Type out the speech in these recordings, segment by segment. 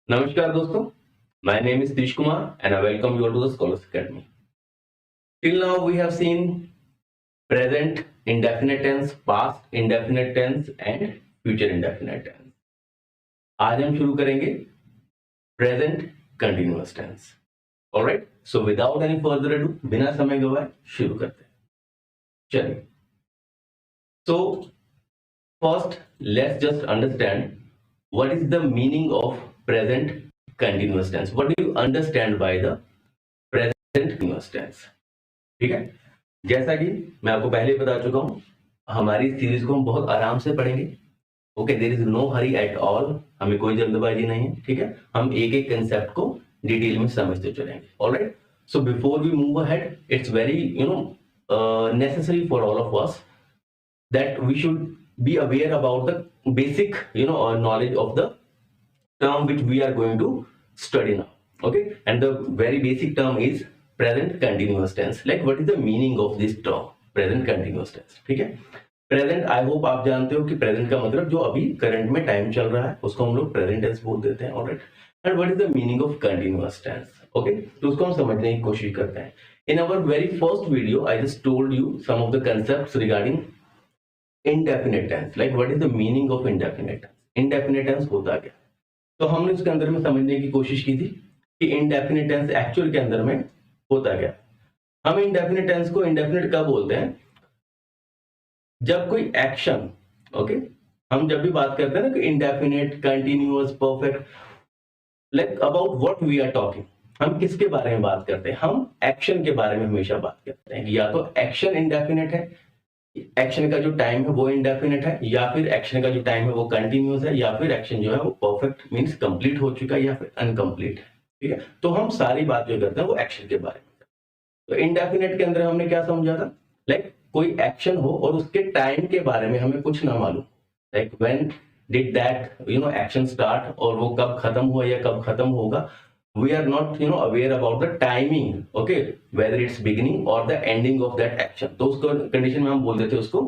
नमस्कार दोस्तों, my name is Tish Kumar and I welcome you all to the Scholars Academy. Till now we have seen present indefinite tense, past indefinite tense and future indefinite tense. आज हम शुरू करेंगे present continuous tense. Alright, so without any further ado, बिना समय गवाए शुरू करते हैं. चलिए. So first let's just understand what is the meaning of present continuous tense. What do you understand by the present continuous tense? ठीक है, जैसा कि मैं आपको पहले ही बता चुका हूं, हमारी सीरीज को हम बहुत आराम से पढ़ेंगे. Okay, there is no hurry at all, हमें कोई जल्दबाजी नहीं है. ठीक है, हम एक एक कंसेप्ट को डिटेल में समझते चलेंगे. Alright, so before we move ahead, it's very necessary for all of us that we should be aware about the basic knowledge of the term which we are going to study now. Okay, and the very basic term is present continuous tense. Like what is the meaning of this term present continuous tense? ठीक है, present I hope आप जानते हो कि present का मतलब जो अभी करंट में टाइम चल रहा है उसको हम लोग प्रेजेंट टेंस बोल देते हैं. Alright, and what is the meaning of continuous tense? Okay, तो उसको हम समझने की कोशिश करते हैं. In our very first video I just told you some of the concepts regarding indefinite tense. Like what is the meaning of indefinite tense? Indefinite tense होता क्या? तो हमने उसके अंदर में समझने की कोशिश की थी कि indefinite tense एक्चुअल के अंदर में होता क्या. हम indefinite tense को indefinite कब बोलते हैं? जब कोई एक्शन, ओके, हम जब भी बात करते हैं ना कि indefinite, continuous, perfect, like about what we are talking, हम किसके बारे में बात करते हैं? हम एक्शन के बारे में हमेशा बात करते हैं. या तो एक्शन indefinite है, एक्शन का जो टाइम है वो इंडेफिनिट है, या फिर एक्शन का जो टाइम है वो कंटिन्यूअस है, या फिर एक्शन जो है वो परफेक्ट मींस कंप्लीट हो चुका है या फिर अनकंप्लीट है. ठीक है, तो हम सारी बात जो करते हैं वो एक्शन के बारे में. तो इंडेफिनिट के अंदर हमने क्या समझा था? लाइक कोई एक्शन हो और उसके टाइम के बारे में हमें कुछ ना मालूम. Like when did that action start, और वो कब खत्म हुआ या कब खत्म होगा. We are not aware about the timing, okay, whether it's beginning or the ending of that action. तो उसको कंडीशन में हम बोल देते हैं उसको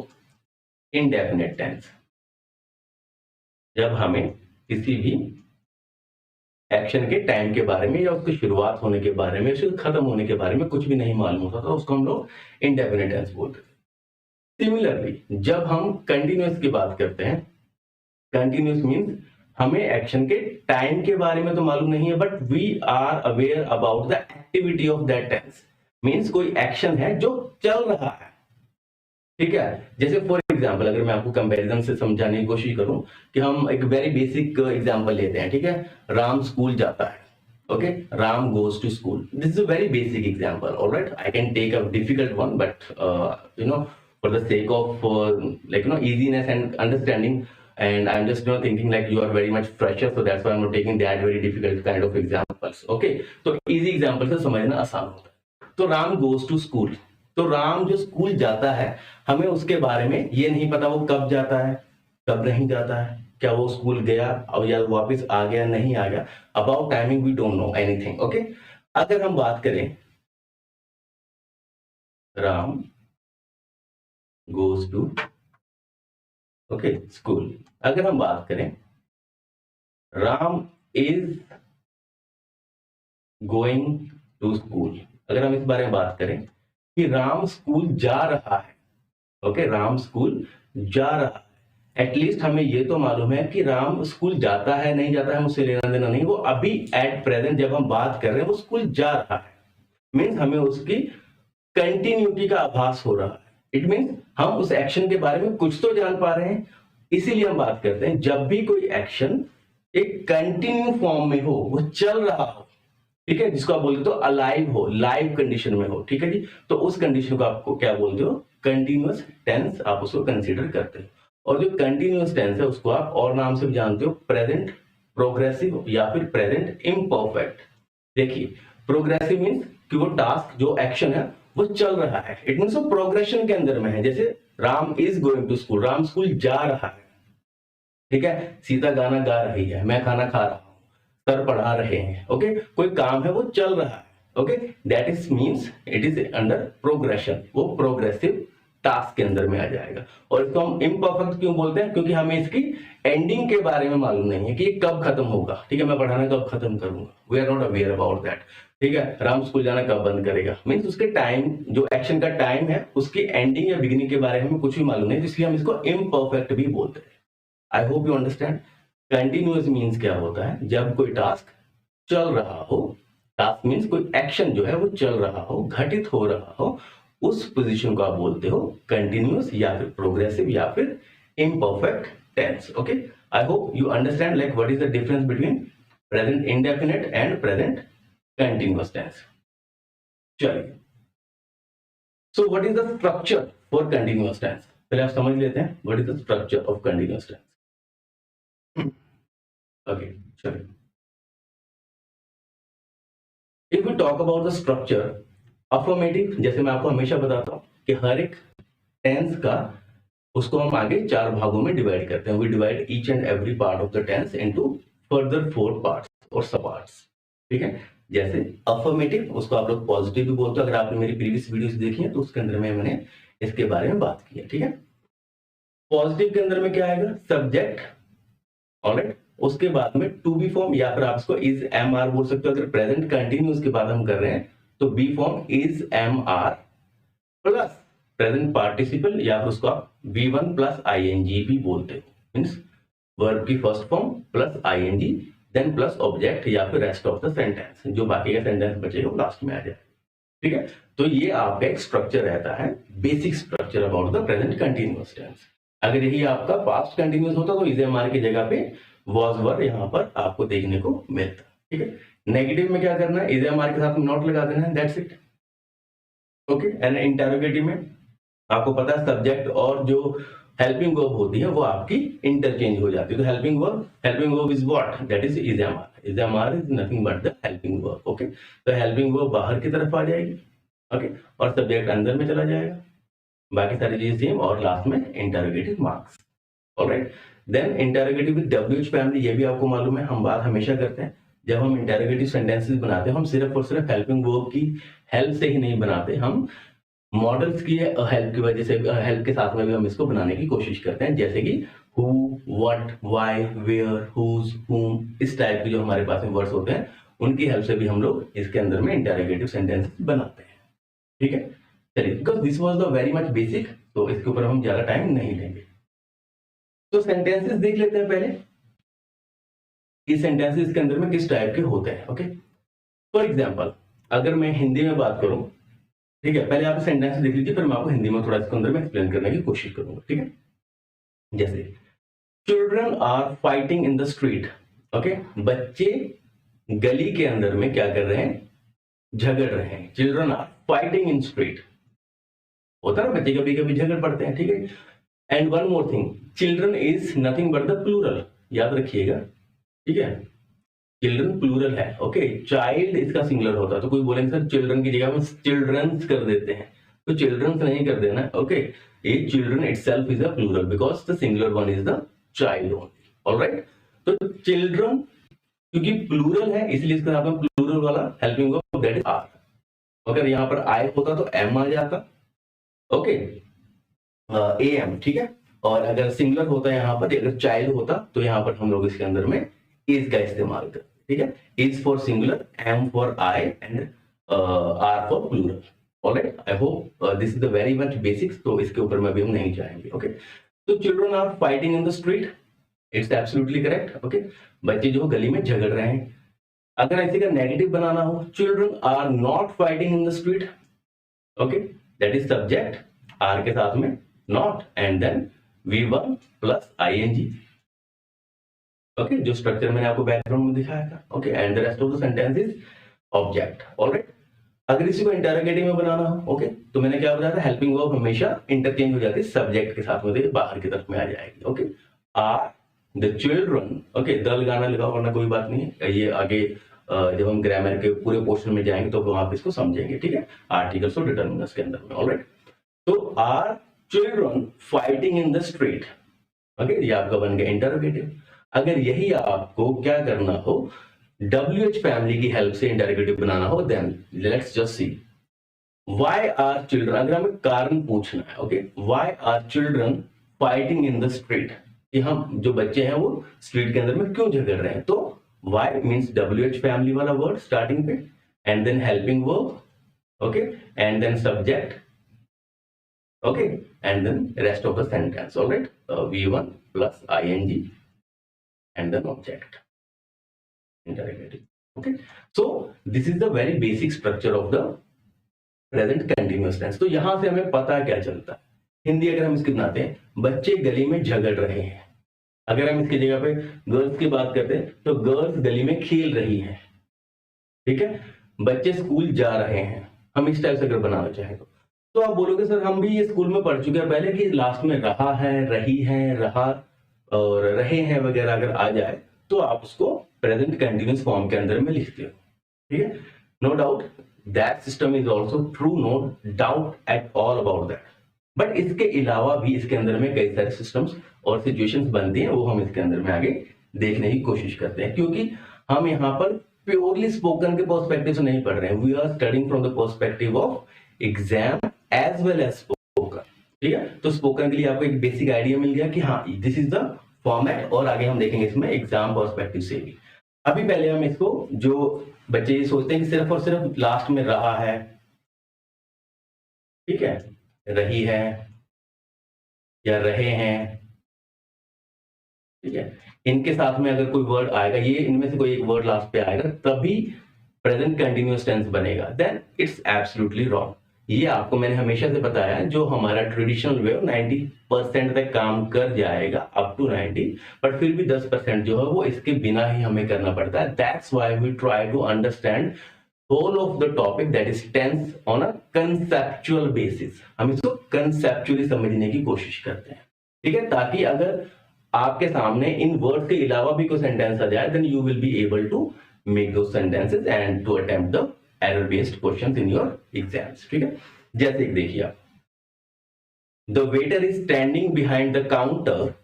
indefinite tense. जब हमें किसी भी एक्शन के टाइम के बारे में या उसकी शुरुआत होने के बारे में, उसके खत्म होने के बारे में कुछ भी नहीं मालूम होता था, उसको हम लोग indefinite tense बोलते थे. सिमिलरली जब हम कंटिन्यूअस की बात करते हैं, कंटिन्यूअस मीन्स हमें एक्शन के टाइम के बारे में तो मालूम नहीं है, but we are aware about the activity of that tense. Means कोई एक्शन है जो चल रहा है. ठीक है, जैसे फॉर एग्जांपल अगर मैं आपको कंपैरिजन से समझाने की कोशिश करूं कि हम एक वेरी बेसिक एग्जांपल लेते हैं. ठीक है, राम स्कूल जाता है. Okay, Ram goes to school. This is a very basic example. Alright, I can take a difficult one, but for the sake of easiness and understanding, and I'm just thinking like you are very much fresher, so that's why I'm not taking that very difficult kind of examples. Okay, तो easy example से समझना आसान होता है. तो Ram goes to school. तो राम जो school जाता है, हमें उसके बारे में ये नहीं पता वो कब जाता है, कब नहीं जाता है, क्या वो स्कूल गया और या वापस आ गया, नहीं आ गया. About timing we don't know anything. Okay, अगर हम बात करें Ram goes to okay school, अगर हम बात करें Ram is going to school, अगर हम इस बारे में बात करें कि राम स्कूल जा रहा है. ओके, राम स्कूल जा रहा है. एटलीस्ट हमें ये तो मालूम है कि राम स्कूल जाता है नहीं जाता है मुझसे लेना देना नहीं, वो अभी एट प्रेजेंट जब हम बात कर रहे हैं वो स्कूल जा रहा है. मीन्स हमें उसकी कंटिन्यूटी का आभास हो रहा है. इट मीन्स हम उस एक्शन के बारे में कुछ तो जान पा रहे हैं. इसीलिए हम बात करते हैं जब भी कोई एक्शन एक कंटिन्यू फॉर्म में हो, वो चल रहा हो, ठीक है, जिसको आप बोलते हो अलाइव हो, लाइव कंडीशन में हो. ठीक है जी, तो उस कंडीशन को आपको क्या बोलते हो? कंटिन्यूअस टेंस आप उसको कंसीडर करते हो. और जो कंटिन्यूअस टेंस है उसको आप और नाम से भी जानते हो, प्रेजेंट प्रोग्रेसिव या फिर प्रेजेंट इम्परफेक्ट. देखिए, प्रोग्रेसिव मीन्स कि वो टास्क जो एक्शन है वो चल रहा है. इट मीन्स वो प्रोग्रेशन के अंदर में है. जैसे Ram is going to school, Ram school जा रहा है. ठीक है, सीता गाना गा रही है, मैं खाना खा रहा हूं, सर पढ़ा रहे हैं. ओके, कोई काम है वो चल रहा है. Okay, that is means it is under progression, वो प्रोग्रेसिव टास्क के अंदर में आ जाएगा। और इसको हम इम्परफेक्ट क्यों बोलते हैं? क्योंकि हमें इसकी एंडिंग के बारे में मालूम नहीं है कि ये कब खत्म होगा। ठीक है, मैं पढ़ाना कब खत्म करूंगा, we are not aware about that. ठीक है, राम स्कूल जाना कब बंद करेगा, मीन्स उसके टाइम, जो एक्शन का टाइम है उसकी एंडिंग या बिगिनिंग के बारे में हमें कुछ भी मालूम नहीं, इसलिए हम इसको इम्परफेक्ट भी बोलते हैं। आई hope you understand. Continuous means क्या होता है? जब कोई टास्क चल रहा हो, टास्क मीन्स कोई एक्शन जो है वो चल रहा हो, घटित हो रहा हो, उस पोजीशन को आप बोलते हो कंटिन्यूअस या फिर प्रोग्रेसिव या फिर imperfect tense. Okay, I hope you understand like what is the difference between present indefinite and present continuous tense. चलिए, so what is the structure for continuous tense? पहले आप समझ लेते हैं what is the structure of continuous tense. Okay, चलिए, if we talk about the structure, affirmative, जैसे मैं आपको हमेशा बताता हूं कि हर एक टेंस का उसको हम आगे 4 भागों में डिवाइड करते हैं। We divide each and every part of the tense into further 4 parts और सब पार्ट्स। ठीक है, जैसे अफर्मेटिव, उसको आप लोग पॉजिटिव भी बोलते हो। अगर आपने मेरी प्रीवियस वीडियोस देखी है तो उसके अंदर में मैंने इसके बारे में बात की है। ठीक है, पॉजिटिव के अंदर में क्या आएगा? सब्जेक्ट, ऑलराइट, उसके बाद में टू बी फॉर्म या फिर आप इसको इज एम आर बोल सकते हो। अगर प्रेजेंट कंटिन्यूअस की बात हम कर रहे हैं तो be form is am are plus present participle, या फिर उसको आप V1 प्लस आईएनजी भी बोलते हो, मीन्स वर्ब की first form plus ING then plus object या फिर रेस्ट ऑफ द सेंटेंस, जो बाकी का सेंटेंस बचेगा वो लास्ट में आ जाए। ठीक है, तो ये आपका एक स्ट्रक्चर रहता है, basic structure about the present continuous tense. अगर यही आपका पास्ट कंटिन्यूअस होता तो इज एम आर की जगह पे वॉज वर यहाँ पर आपको देखने को मिलता। ठीक है, नेगेटिव में क्या करना है? इज एम आर के साथ नॉट लगा देना है, that's it. Okay, and interrogative में आपको पता है सब्जेक्ट और जो हेल्पिंग वर्ब होती है वो आपकी इंटरचेंज हो जाती है। तो helping verb is what? That is is am are. Is am are is nothing but the helping verb. Okay, तो हेल्पिंग वर्ब बाहर की तरफ आ जाएगी, ओके, और सब्जेक्ट अंदर में चला जाएगा, बाकी सारी चीजें सेम, और लास्ट में interrogative marks. Alright, then interrogative with WH family, ये भी आपको मालूम है, हम बात हमेशा करते हैं जब हम इंटरोगेटिव सेंटेंसेस बनाते हैं, हम सिर्फ और सिर्फ हेल्पिंग वर्ब की हेल्प से ही नहीं बनाते, हम मॉडल्स की हेल्प की वजह से, हेल्प के साथ में भी हम इसको बनाने की कोशिश करते हैं, जैसे कि who, what, why, where, whose, whom, इस टाइप के जो हमारे पास में वर्ड्स होते हैं उनकी हेल्प से भी हम लोग इसके अंदर में इंटरोगेटिव सेंटेंसेस बनाते हैं। ठीक है, चलिए, because this was the very much basic, तो इसके ऊपर हम ज्यादा टाइम नहीं लेंगे। तो सेंटेंसेस देख लेते हैं पहले, इस सेंटेंसेस के अंदर में किस टाइप के होते हैं। ओके, फॉर एग्जांपल अगर मैं हिंदी में बात करूं, ठीक है, पहले आप सेंटेंस देख लीजिए, फिर मैं आपको हिंदी में थोड़ा इसके अंदर में एक्सप्लेन करने की कोशिश करूंगा। ठीक है, जैसे children are fighting in the street. Okay, बच्चे गली के अंदर में क्या कर रहे हैं? झगड़ रहे हैं। Children are fighting in street, होता है ना, बच्चे कभी कभी झगड़ पड़ते हैं। ठीक है, and one more thing, children is nothing but the plural, याद रखिएगा। ठीक है, चिल्ड्रन प्लूरल है। ओके, चाइल्ड इसका सिंगुलर होता है, तो कोई बोलेंगे सर चिल्ड्रन की जगह में चिल्ड्रंस कर देते हैं, तो चिल्ड्रंस नहीं कर देना। ओके, ये children itself is a plural because the singular one is the child only. Alright, तो चिल्ड्रन क्योंकि प्लूरल है इसलिए इसके साथ में प्लूरल वाला helping verb that is are. अगर यहाँ पर आई होता तो एम आ जाता, ओके, एम। ठीक है, और अगर सिंगुलर होता है यहाँ पर, अगर चाइल्ड होता तो यहाँ पर हम लोग इसके अंदर में इज का इस्तेमाल करते। ठीक है, is for singular, am for I and are for plural. Alright, I hope this is the very much basics, तो इसके ऊपर में अभी हम नहीं जाएंगे। ओके, तो children are fighting in the street, it's absolutely correct. Okay, बच्चे जो गली में झगड़ रहे हैं। अगर ऐसे का नेगेटिव बनाना हो, children are not fighting in the street. Okay, that is subject, are के साथ में नॉट एंड देन V1 प्लस ING। ओके, जो स्ट्रक्चर मैंने आपको बैकग्राउंड में दिखाया था। Okay, and the rest of the sentence is object. Alright, अगर इसी को इंटरोगेटिव में बनाना हो, ओके, तो मैंने क्या बताया था, हेल्पिंग वर्ब हमेशा इंटरचेंज हो जाती है सब्जेक्ट के साथ में, तो बाहर की तरफ में आ जाएगी। Okay, are the children, okay, the लगाना लगाओ वरना कोई बात नहीं है, ये आगे जब हम ग्रामर के पूरे पोर्शन में जाएंगे तो आप इसको समझेंगे। ठीक है, आर्टिकल्स और डिटरमिनर्स के अंदर में। ऑलराइट, तो are children fighting in the street. Okay, ये आपका बन गया इंटरोगेटिव। अगर यही आपको क्या करना हो, WH फैमिली की हेल्प से इंटरोगेटिव बनाना हो, then let's just see why are children, अगर हमें कारण पूछना है, okay, why are children fighting in the street, कि हम जो बच्चे हैं वो स्ट्रीट के अंदर में क्यों झगड़ रहे हैं, तो वाई मीन्स WH फैमिली वाला वर्ड स्टार्टिंग पे, and then helping verb, okay, and then subject, okay, and then rest of the sentence, all right, V1 plus ing and then object interrogative, okay. So this is the very basic structure of the present continuous tense. तो यहां से हमें पता क्या चलता है, हिंदी अगर हम इसकी बनाते हैं, बच्चे गली में झगड़ रहे हैं, अगर हम इसकी जगह पे गर्ल्स की बात करते हैं तो गर्ल्स गली में खेल रही हैं, ठीक है, बच्चे स्कूल जा रहे हैं, हम इस टाइप से अगर बनाना चाहें तो आप बोलोगे सर हम भी ये स्कूल में पढ़ चुके हैं पहले कि लास्ट में रहा है, रही है, रहा और रहे हैं वगैरह अगर आ जाए तो आप उसको प्रेजेंट कंटिन्यूअस फॉर्म के अंदर में लिखते हो, ठीक है, no doubt that system is also true, no doubt at all about that, but इसके अलावा भी इसके अंदर में कई सारे सिस्टम्स और सिचुएशंस बनती हैं, वो हम इसके अंदर में आगे देखने की कोशिश करते हैं, क्योंकि हम यहाँ पर प्योरली स्पोकन के पर्सपेक्टिव से नहीं पढ़ रहे हैं, we are studying from the perspective of exam as well as spoken, ठीक है, तो स्पोकन के लिए आपको एक बेसिक आइडिया मिल गया कि हाँ दिस इज द फॉर्मेट, और आगे हम देखेंगे इसमें एग्जाम पर्सपेक्टिव से भी। अभी पहले हम इसको, जो बच्चे ये सोचते हैं कि सिर्फ और सिर्फ लास्ट में रहा है, ठीक है, रही है या रहे हैं, ठीक है, इनके साथ में अगर कोई वर्ड आएगा, ये इनमें से कोई एक वर्ड लास्ट पे आएगा तभी प्रेजेंट कंटिन्यूअस टेंस बनेगा, देन इट्स एब्सोल्युटली रॉन्ग। ये आपको मैंने हमेशा से बताया है, जो हमारा ट्रेडिशनल वे 90% तक काम कर जाएगा, अप टू 90, बट फिर भी 10% जो है वो इसके बिना ही हमें करना पड़ता है। That's why we try to understand whole of the topic that is tense on a conceptual basis, हम इसको कंसेप्चुअली समझने की कोशिश करते हैं, ठीक है, ताकि अगर आपके सामने इन वर्ड के अलावा भी कोई सेंटेंस आ जाए, then you will be able to make दो sentences and to attempt the error based questions in your exams, ठीक है। जैसे देखिए आप, the waiter is standing behind the counter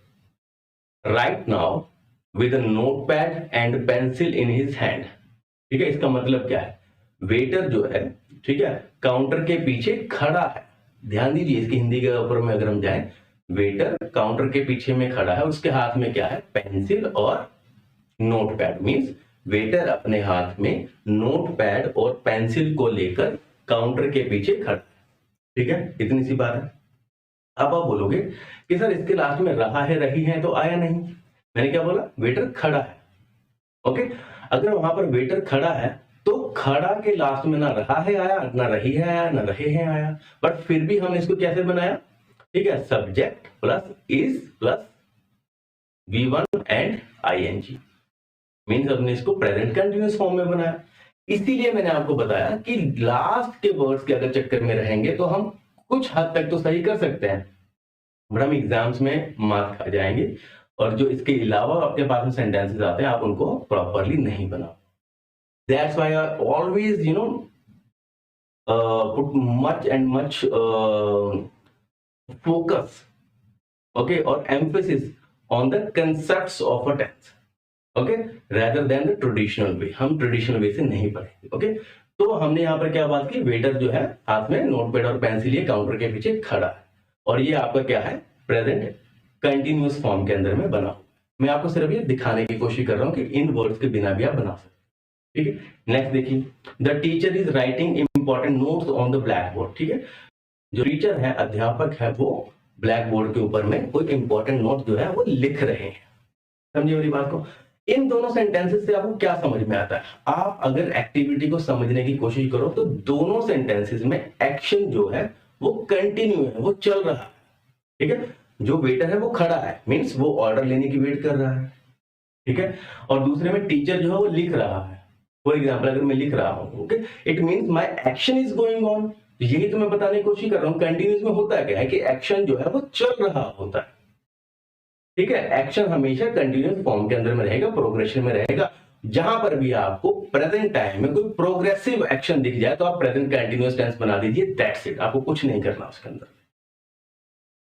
right now with a notepad and pencil in his hand, ठीक है, इसका मतलब क्या है, वेटर जो है, ठीक है, काउंटर के पीछे खड़ा है, ध्यान दीजिए इसकी हिंदी के ऊपर में अगर हम जाएं, वेटर काउंटर के पीछे में खड़ा है, उसके हाथ में क्या है, पेंसिल और नोटपैड, मींस वेटर अपने हाथ में नोटपैड और पेंसिल को लेकर काउंटर के पीछे खड़ा, ठीक है, इतनी सी बात है। अब आप बोलोगे कि सर इसके लास्ट में रहा है, रही है तो आया नहीं, मैंने क्या बोला, वेटर खड़ा है, ओके, अगर वहां पर वेटर खड़ा है तो खड़ा के लास्ट में ना रहा है आया, ना रही है आया, ना रहे हैं आया, बट फिर भी हमने इसको कैसे बनाया, ठीक है, subject plus is plus V1 and ing, means हमने इसको प्रेजेंट कंटिन्यूअस फॉर्म में बनाया। इसीलिए मैंने आपको बताया कि लास्ट के वर्ड्स के अगर चक्कर में रहेंगे तो हम कुछ हद तक तो सही कर सकते हैं, बट हम एग्जाम्स में मार्क खा जाएंगे, और जो इसके अलावा आपके पास में सेंटेंसेस आते हैं आप उनको प्रॉपरली नहीं बना। That's why I always put much and much focus, okay, और emphasis on the concepts of a tense, okay, rather than the traditional way, हम ट्रेडिशनल वे से नहीं पढ़ेंगे, ओके। तो हमने यहाँ पर क्या बात की, वेटर जो है हाथ में नोटपैड और पेंसिल लिए काउंटर के पीछे खड़ा है, और ये आपका क्या है, प्रेजेंट कंटिन्यूअस फॉर्म के अंदर में बना हुआ। मैं आपको सिर्फ ये दिखाने की कोशिश कर रहा हूँ कि इन वर्ड्स के बिना भी आप बना सकते, ठीक है। नेक्स्ट देखिए, the teacher is writing important notes on the black board, ठीक है, जो टीचर है, अध्यापक है, वो ब्लैक बोर्ड के ऊपर में कोई इंपॉर्टेंट नोट जो है वो लिख रहे हैं, समझिए मेरी बात को। इन दोनों सेंटेंसेस से आपको क्या समझ में आता है, आप अगर एक्टिविटी को समझने की कोशिश करो तो दोनों सेंटेंसेस में एक्शन जो है वो कंटिन्यू है, वो चल रहा है, ठीक है, जो वेटर है वो खड़ा है, मींस वो ऑर्डर लेने की वेट कर रहा है, ठीक है, और दूसरे में टीचर जो है वो लिख रहा है। फॉर एग्जाम्पल अगर मैं लिख रहा हूं, okay, it means my action is going on, यही तो मैं बताने की कोशिश कर रहा हूं। कंटिन्यूस में होता क्या है कि एक्शन जो है वो चल रहा होता है, ठीक है, एक्शन हमेशा कंटिन्यूस फॉर्म के अंदर में रहेगा, प्रोग्रेशन में रहेगा। जहां पर भी आपको प्रेजेंट टाइम में कोई प्रोग्रेसिव एक्शन दिख जाए तो आप प्रेजेंट कंटिन्यूअस टेंस बना दीजिए, दैट्स इट, आपको कुछ नहीं करना उसके अंदर,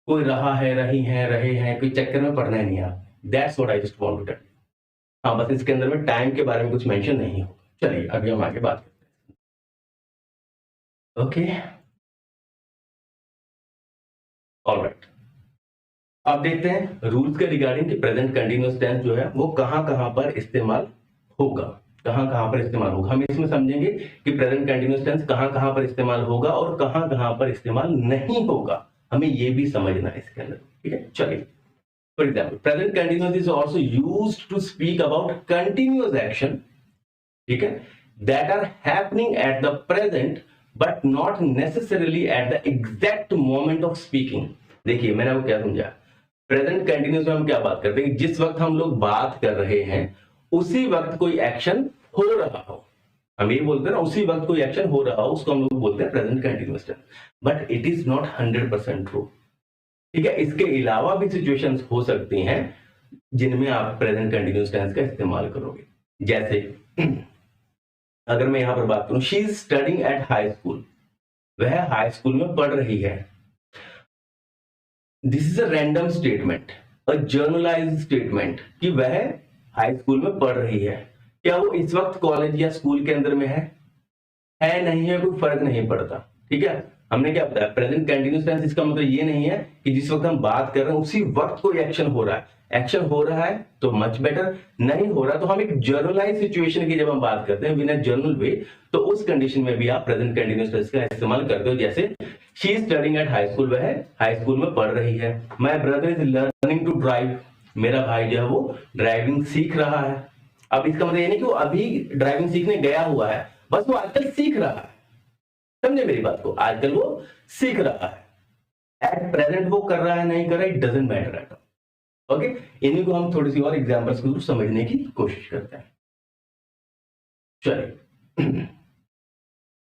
कोई रहा है, रही है, रहे हैं, कोई चक्कर में पढ़ना नहीं है आप, that's what I just want to tell you. हाँ, बस इसके अंदर में टाइम के बारे में कुछ मेंशन नहीं होगा। चलिए अभी हम आगे बात करते हैं, ओके। ऑलराइट, अब देखते हैं रूल्स के रिगार्डिंग कि प्रेजेंट कंटिन्यूअस टेंस जो है वो कहां कहां पर इस्तेमाल होगा, कहां कहां पर इस्तेमाल होगा। हम इसमें समझेंगे कि प्रेजेंट कंटिन्यूअस टेंस कहां कहां पर इस्तेमाल होगा और कहां कहां पर इस्तेमाल नहीं होगा, हमें ये भी समझना है इसके अंदर। ठीक है, चलिए। For example, present continuous is also used to speak about continuous action, ठीक है, that are happening at the present but not necessarily at the exact moment of speaking. देखिए मैंने आपको क्या समझा, प्रेजेंट कंटिन्यूअस में हम क्या बात करते हैं, जिस वक्त हम लोग बात कर रहे हैं उसी वक्त कोई एक्शन हो रहा हो, हम ये बोलते हैं ना, उसी वक्त कोई एक्शन हो रहा हो, उसको हम लोग बोलते हैं present continuous tense. But it is not 100% true. ठीक है, इसके अलावा भी सिचुएशंस हो सकती हैं जिनमें आप प्रेजेंट कंटिन्यूअस टेंस का इस्तेमाल करोगे। जैसे अगर मैं यहां पर बात करूं, she is studying at high school, वह हाई स्कूल में पढ़ रही है। This is a random statement, a generalised statement कि वह हाई स्कूल में पढ़ रही है। क्या वो इस वक्त कॉलेज या स्कूल के अंदर में है नहीं है, कोई फर्क नहीं पड़ता। ठीक है, हमने क्या बताया, प्रेजेंट कंटिन्यूअस टेंस, इसका मतलब ये नहीं है कि जिस वक्त हम बात कर रहे हैं उसी वक्त कोई एक्शन हो रहा है। एक्शन हो रहा है तो मच बेटर, नहीं हो रहा तो हम एक जर्नलाइज सिचुएशन की जब हम बात करते हैं विन अ जर्नल वे, तो उस कंडीशन में भी आप प्रेजेंट कंटिन्यूअस टेंस का इस्तेमाल करते हो। जैसे she is studying at high school, वह हाई स्कूल में पढ़ रही है। My brother is learning to drive, मेरा भाई जो है वो ड्राइविंग सीख रहा है। अब इसका मतलब ये नहीं कि वो अभी ड्राइविंग सीखने गया हुआ है, बस वो आजकल सीख रहा है। समझे मेरी बात को, आजकल वो सीख रहा है। एट प्रेजेंट वो कर रहा है नहीं कर रहा है, it doesn't matter at all. Okay, इन्हीं को हम थोड़ी सी और एग्जांपल्स के थ्रू समझने की कोशिश करते हैं। चलिए,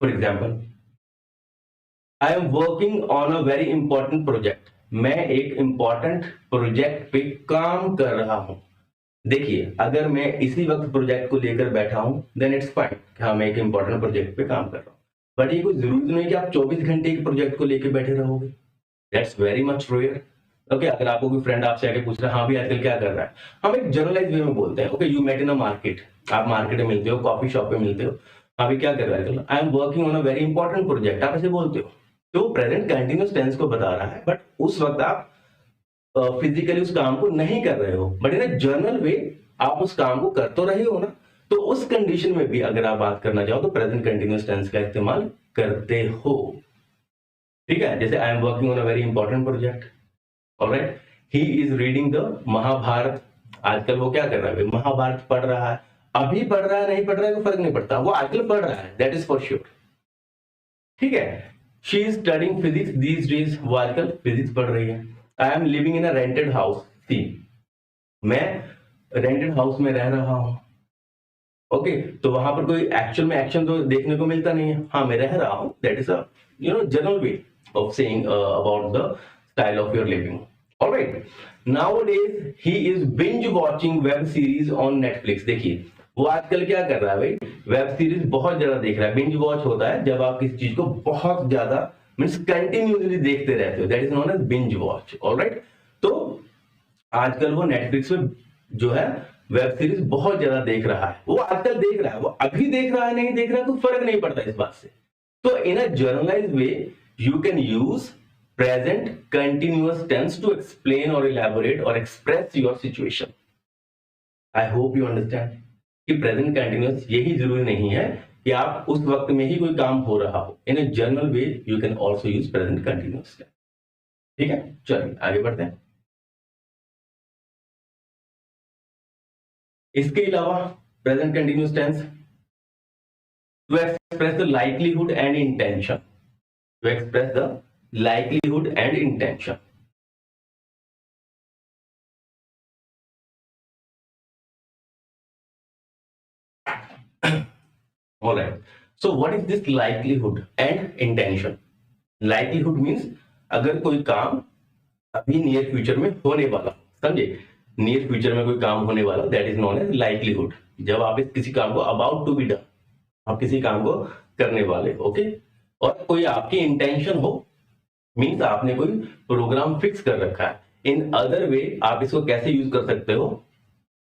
for example, I am working on a very important project, मैं एक इंपॉर्टेंट प्रोजेक्ट पे काम कर रहा हूं। देखिए अगर मैं इसी वक्त प्रोजेक्ट को लेकर बैठा हूं देन इट्स फाइन, हाँ मैं एक इंपॉर्टेंट प्रोजेक्ट पे काम कर रहा हूं। बट ये कोई जरूरी नहीं कि आप 24 घंटे के प्रोजेक्ट को लेकर बैठे रहोगे, that's very much rare. Okay, अगर आपको कोई फ्रेंड आपसे आके पूछ रहा है हाँ भी आजकल क्या कर रहा है, हम एक जनरलाइज वे में बोलते हैं। Okay, you met in a market, आप मार्केट में मिलते हो, कॉफी शॉप पे मिलते हो, हाँ भी क्या कर रहा है, I am working on a very important project, आप ऐसे बोलते हो। तो प्रेजेंट कंटिन्यूअस टेंस को बता रहा है, बट उस वक्त आप फिजिकली उस काम को नहीं कर रहे हो, बट इन अ जर्नल वे आप उस काम को कर तो रहे हो ना। तो उस कंडीशन में भी अगर आप बात करना चाहो तो प्रेजेंट कंटिन्यूअस टेंस का इस्तेमाल करते हो। ठीक है, जैसे I am working on a very important project, alright, he is reading the Mahabharata, आजकल वो क्या कर रहा है, महाभारत पढ़ रहा है। अभी पढ़ रहा है नहीं पढ़ रहा है, कोई फर्क नहीं पड़ता, वो आजकल पढ़ रहा है, दैट इज फॉर श्योर। ठीक है, she is studying physics these days, वो आजकल फिजिक्स पढ़ रही है। I am living in a rented house, see मैं रेंटेड हाउस में रह रहा हूं। ओके, तो वहां पर कोई एक्चुअल में एक्शन तो देखने को मिलता नहीं है, हाँ मैं रह रहा हूं, that is a general way of saying about the style of your living. Alright, nowadays he is binge watching web series on Netflix. देखिए वो आजकल क्या कर रहा है भाई, वेब सीरीज बहुत ज्यादा देख रहा है। बिंज वॉच होता है जब आप किसी चीज को बहुत ज्यादा मींस कंटिन्यूअसली देखते रहते हो, that is known as binge watch. Alright, तो आजकल वो नेटफ्लिक्स में जो है वेब सीरीज बहुत ज्यादा देख रहा है, वो आजकल देख रहा है, वो अभी देख रहा है नहीं देख रहा है कोई फर्क नहीं पड़ता इस बात से। तो in a generalised way you can use present continuous tense to explain और इलैबोरेट और express your situation. I hope you understand कि प्रेजेंट कंटिन्यूअस यही जरूरी नहीं है कि आप उस वक्त में ही कोई काम हो रहा हो, in a general way you can also use present continuous tense. ठीक है, चलिए आगे बढ़ते हैं। इसके अलावा present continuous tense to express the likelihood and intention, to express the likelihood and intention. All right, so what is this likelihood and intention? Likelihood means अगर कोई काम अभी नियर फ्यूचर में होने वाला, समझे, नियर फ्यूचर में कोई काम होने वाला, that is known as likelihood. जब आप इस किसी काम को अबाउट टू बी डन, आप किसी काम को करने वाले, ओके, और कोई आपकी इंटेंशन हो, मीन्स आपने कोई प्रोग्राम फिक्स कर रखा है। इन अदर वे आप इसको कैसे यूज कर सकते हो,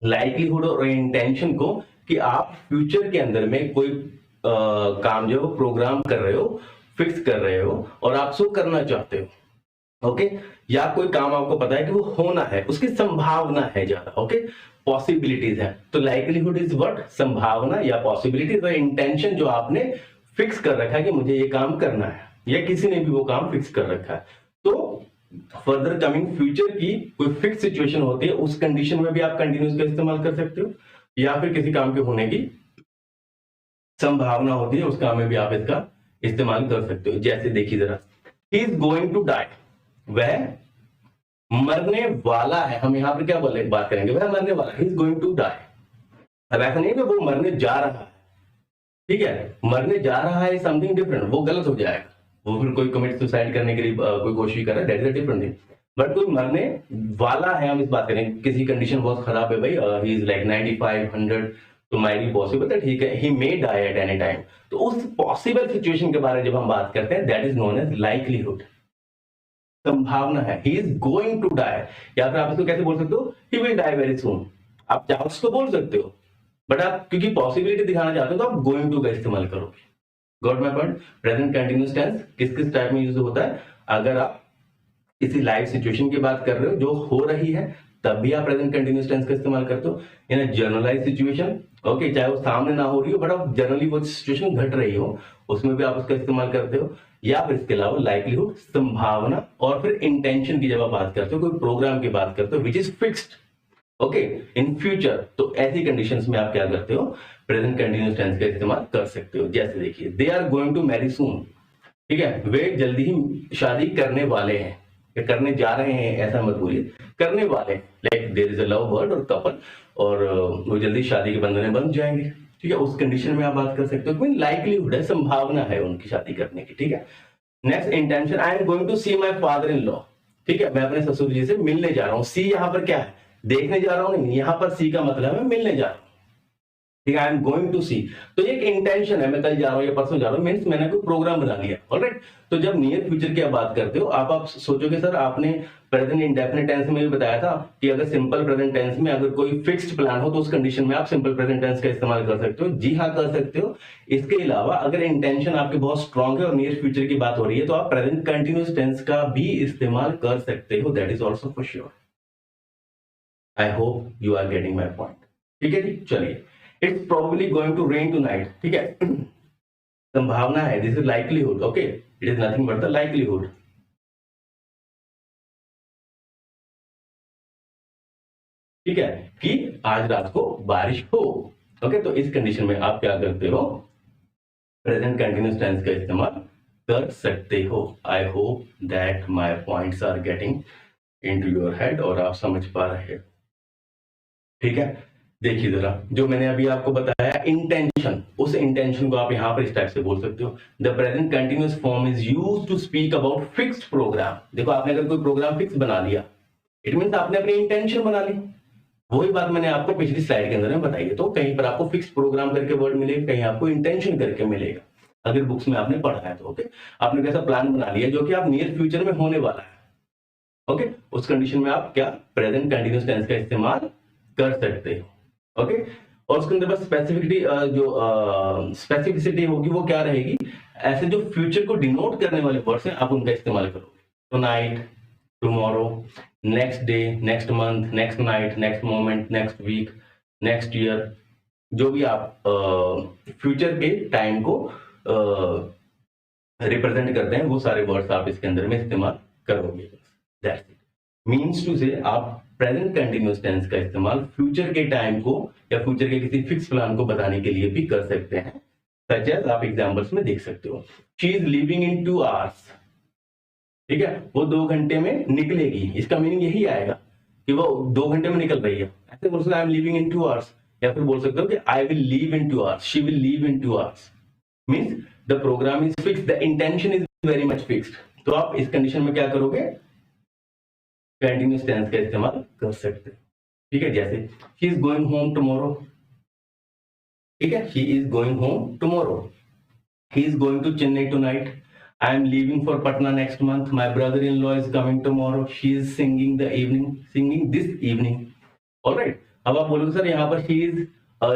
लाइकलीहुड और इंटेंशन को, कि आप फ्यूचर के अंदर में कोई काम जो प्रोग्राम कर रहे हो, फिक्स कर रहे हो और आप सो करना चाहते हो। ओके, या कोई काम आपको पता है कि वो होना है, उसकी संभावना है ज्यादा, ओके, पॉसिबिलिटीज है, तो लाइवलीहुड इज व्हाट, संभावना या पॉसिबिलिटीज, और इंटेंशन जो आपने फिक्स कर रखा है कि मुझे ये काम करना है, या किसी ने भी वो काम फिक्स कर रखा है। तो फर्दर कमिंग फ्यूचर की कोई फिक्स सिचुएशन होती है, उस कंडीशन में भी आप कंटिन्यूस का इस्तेमाल कर सकते हो, या फिर किसी काम के होने की संभावना होती है, उस काम में भी आप इसका इस्तेमाल कर सकते हो। जैसे देखिए जरा, he is going to die, वह मरने वाला है, हम यहां पर क्या बोले बात करेंगे, वह मरने वाला है, he is going to die. अब ऐसा नहीं है कि वो मरने जा रहा है, ठीक है, मरने जा रहा है समथिंग डिफरेंट, वो गलत हो जाएगा, वो फिर कोई कमिट सुसाइड करने के लिए कोई कोशिश कर रहा है, that is a different thing. But कोई मरने वाला है, हम इस बात करें किसी कंडीशन बहुत खराब है भाई, ही इज लाइक 95 100, तो might be possible that he may die at any time. तो उस पॉसिबल सिचुएशन के बारे में जब हम बात करते हैं, that is known as likelihood, संभावना है, he is going to die. या फिर आप इसको कैसे बोल सकते हो, he will die very soon, आप चांस को बोल सकते हो, बट आप क्योंकि पॉसिबिलिटी दिखाना चाहते हो तो आप गोइंग टू का इस्तेमाल करोगे। Got my point. Present continuous tense किस किस टाइप में यूज होता है, अगर आप किसी लाइव सिचुएशन की बात कर रहे हो जो हो रही है, तब भी आप प्रेजेंट कंटिन्यूअस टेंस का इस्तेमाल करते हो। In a generalise situation, okay, चाहे वो सामने ना हो रही हो, बट आप जनरली वो सिचुएशन घट रही हो, उसमें भी आप उसका इस्तेमाल करते हो। या फिर इसके अलावा लाइवलीहुड, संभावना, और फिर इंटेंशन की जब आप बात करते हो, कोई प्रोग्राम की बात करते हो which is fixed, okay, in future, तो ऐसी कंडीशंस में आप क्या करते हो, प्रेजेंट कंटिन्यूअस टेंस का इस्तेमाल कर सकते हो। जैसे देखिए, they are going to marry soon, ठीक है, वे जल्दी ही शादी करने वाले हैं, या करने जा रहे हैं, ऐसा मत बोलिए, करने वाले, like there is a love bird और कपल, और वो जल्दी शादी के बंधन में बंध जाएंगे, ठीक है, उस कंडीशन में आप बात कर सकते हो, लाइकलीहुड है, संभावना है उनकी शादी करने की, ठीक है। Next, intention, I am going to see my father in law, ठीक है, मैं अपने ससुर जी से मिलने जा रहा हूँ। सी यहाँ पर क्या है, देखने जा रहा हूं नहीं, यहाँ पर सी का मतलब है मिलने जा रहा हूं, ठीक है, आई एम गोइंग टू सी, तो ये एक इंटेंशन है, मैं कल जा रहा हूँ या परसों जा रहा हूँ, मीन्स मैंने कोई प्रोग्राम बना लिया, ऑलराइट। तो जब नियर फ्यूचर की आप बात करते हो, आप सोचोगे सर आपने प्रेजेंट इंडेफिनिट टेंस में भी बताया था कि अगर सिंपल प्रेजेंट टेंस में अगर कोई फिक्स्ड प्लान हो तो उस कंडीशन में आप सिंपल प्रेजेंट टेंस का इस्तेमाल कर सकते हो। जी हाँ, कर सकते हो। इसके अलावा अगर इंटेंशन आपकी बहुत स्ट्रांग है और नियर फ्यूचर की बात हो रही है, तो आप प्रेजेंट कंटिन्यूअस टेंस का भी इस्तेमाल कर सकते हो, that is also for sure. I hope you are getting my point, ठीक है जी। चलिए, it's probably going to rain tonight, ठीक है, संभावना है, this is likelihood, okay, it is nothing but the likelihood, ठीक है, कि आज रात को बारिश हो, ओके। तो इस कंडीशन में आप क्या करते हो, प्रेजेंट कंटिन्यूअस टेंस का इस्तेमाल कर सकते हो। I hope that my points are getting into your head और आप समझ पा रहे हो, ठीक है। देखिए जरा, जो मैंने अभी आपको बताया इंटेंशन, उस इंटेंशन को आप यहां पर इस टाइप से बोल सकते हो, the present continuous form is used to speak about fixed programme. देखो, आपने अगर कोई प्रोग्राम फिक्स बना लिया, इट मींस आपने अपनी इंटेंशन बना ली। वही बात मैंने आपको पिछली स्लाइड के अंदर में बताई है। तो कहीं पर आपको फिक्स प्रोग्राम करके वर्ड मिलेगा, कहीं आपको इंटेंशन करके मिलेगा, अगर बुक्स में आपने पढ़ा है तो, ओके। आपने कैसा प्लान बना लिया जो कि आप नियर फ्यूचर में होने वाला है, ओके, उस कंडीशन में आप क्या प्रेजेंट कंटिन्यूअस टेंस का इस्तेमाल कर सकते हो, ओके। और उसके अंदर बस स्पेसिफिसिटी, जो स्पेसिफिसिटी होगी वो क्या रहेगी, ऐसे जो फ्यूचर को डिनोट करने वाले वर्ड्स हैं आप उनका इस्तेमाल करोगे। Tonight, tomorrow, next day, next month, next night, next moment, next week, next year, जो भी आप फ्यूचर के टाइम को रिप्रेजेंट करते हैं, वो सारे वर्ड्स आप इसके अंदर में इस्तेमाल करोगे। That's it. मीन्स टू से आप प्रेजेंट कंटिन्यूअस टेंस का इस्तेमाल फ्यूचर के टाइम को या फ्यूचर के किसी फिक्स प्लान को बताने के लिए भी कर सकते हैं। सच एज आप एग्जांपल्स में देख सकते हो, she is living in 2 hours, ठीक है, वो 2 घंटे में निकलेगी। इसका मीनिंग यही आएगा कि वो 2 घंटे में निकल रही है। ऐसे बोल सकते I am living in 2 hours, या फिर बोल सकते हो कि I will leave in 2 hours, she will leave in 2 hours। Means the programme is fixed, the intention is very much fixed. तो आप इस कंडीशन में क्या करोगे, कंटिन्यूअस टेंस का इस्तेमाल कर सकते हैं, ठीक है। जैसे she is going home tomorrow, ठीक है, she is going home tomorrow, he is going to Chennai tonight, I am leaving for Patna next month. My brother-in-law is coming tomorrow. She is singing this evening. All right. अब आप बोलोगे sir यहाँ पर she is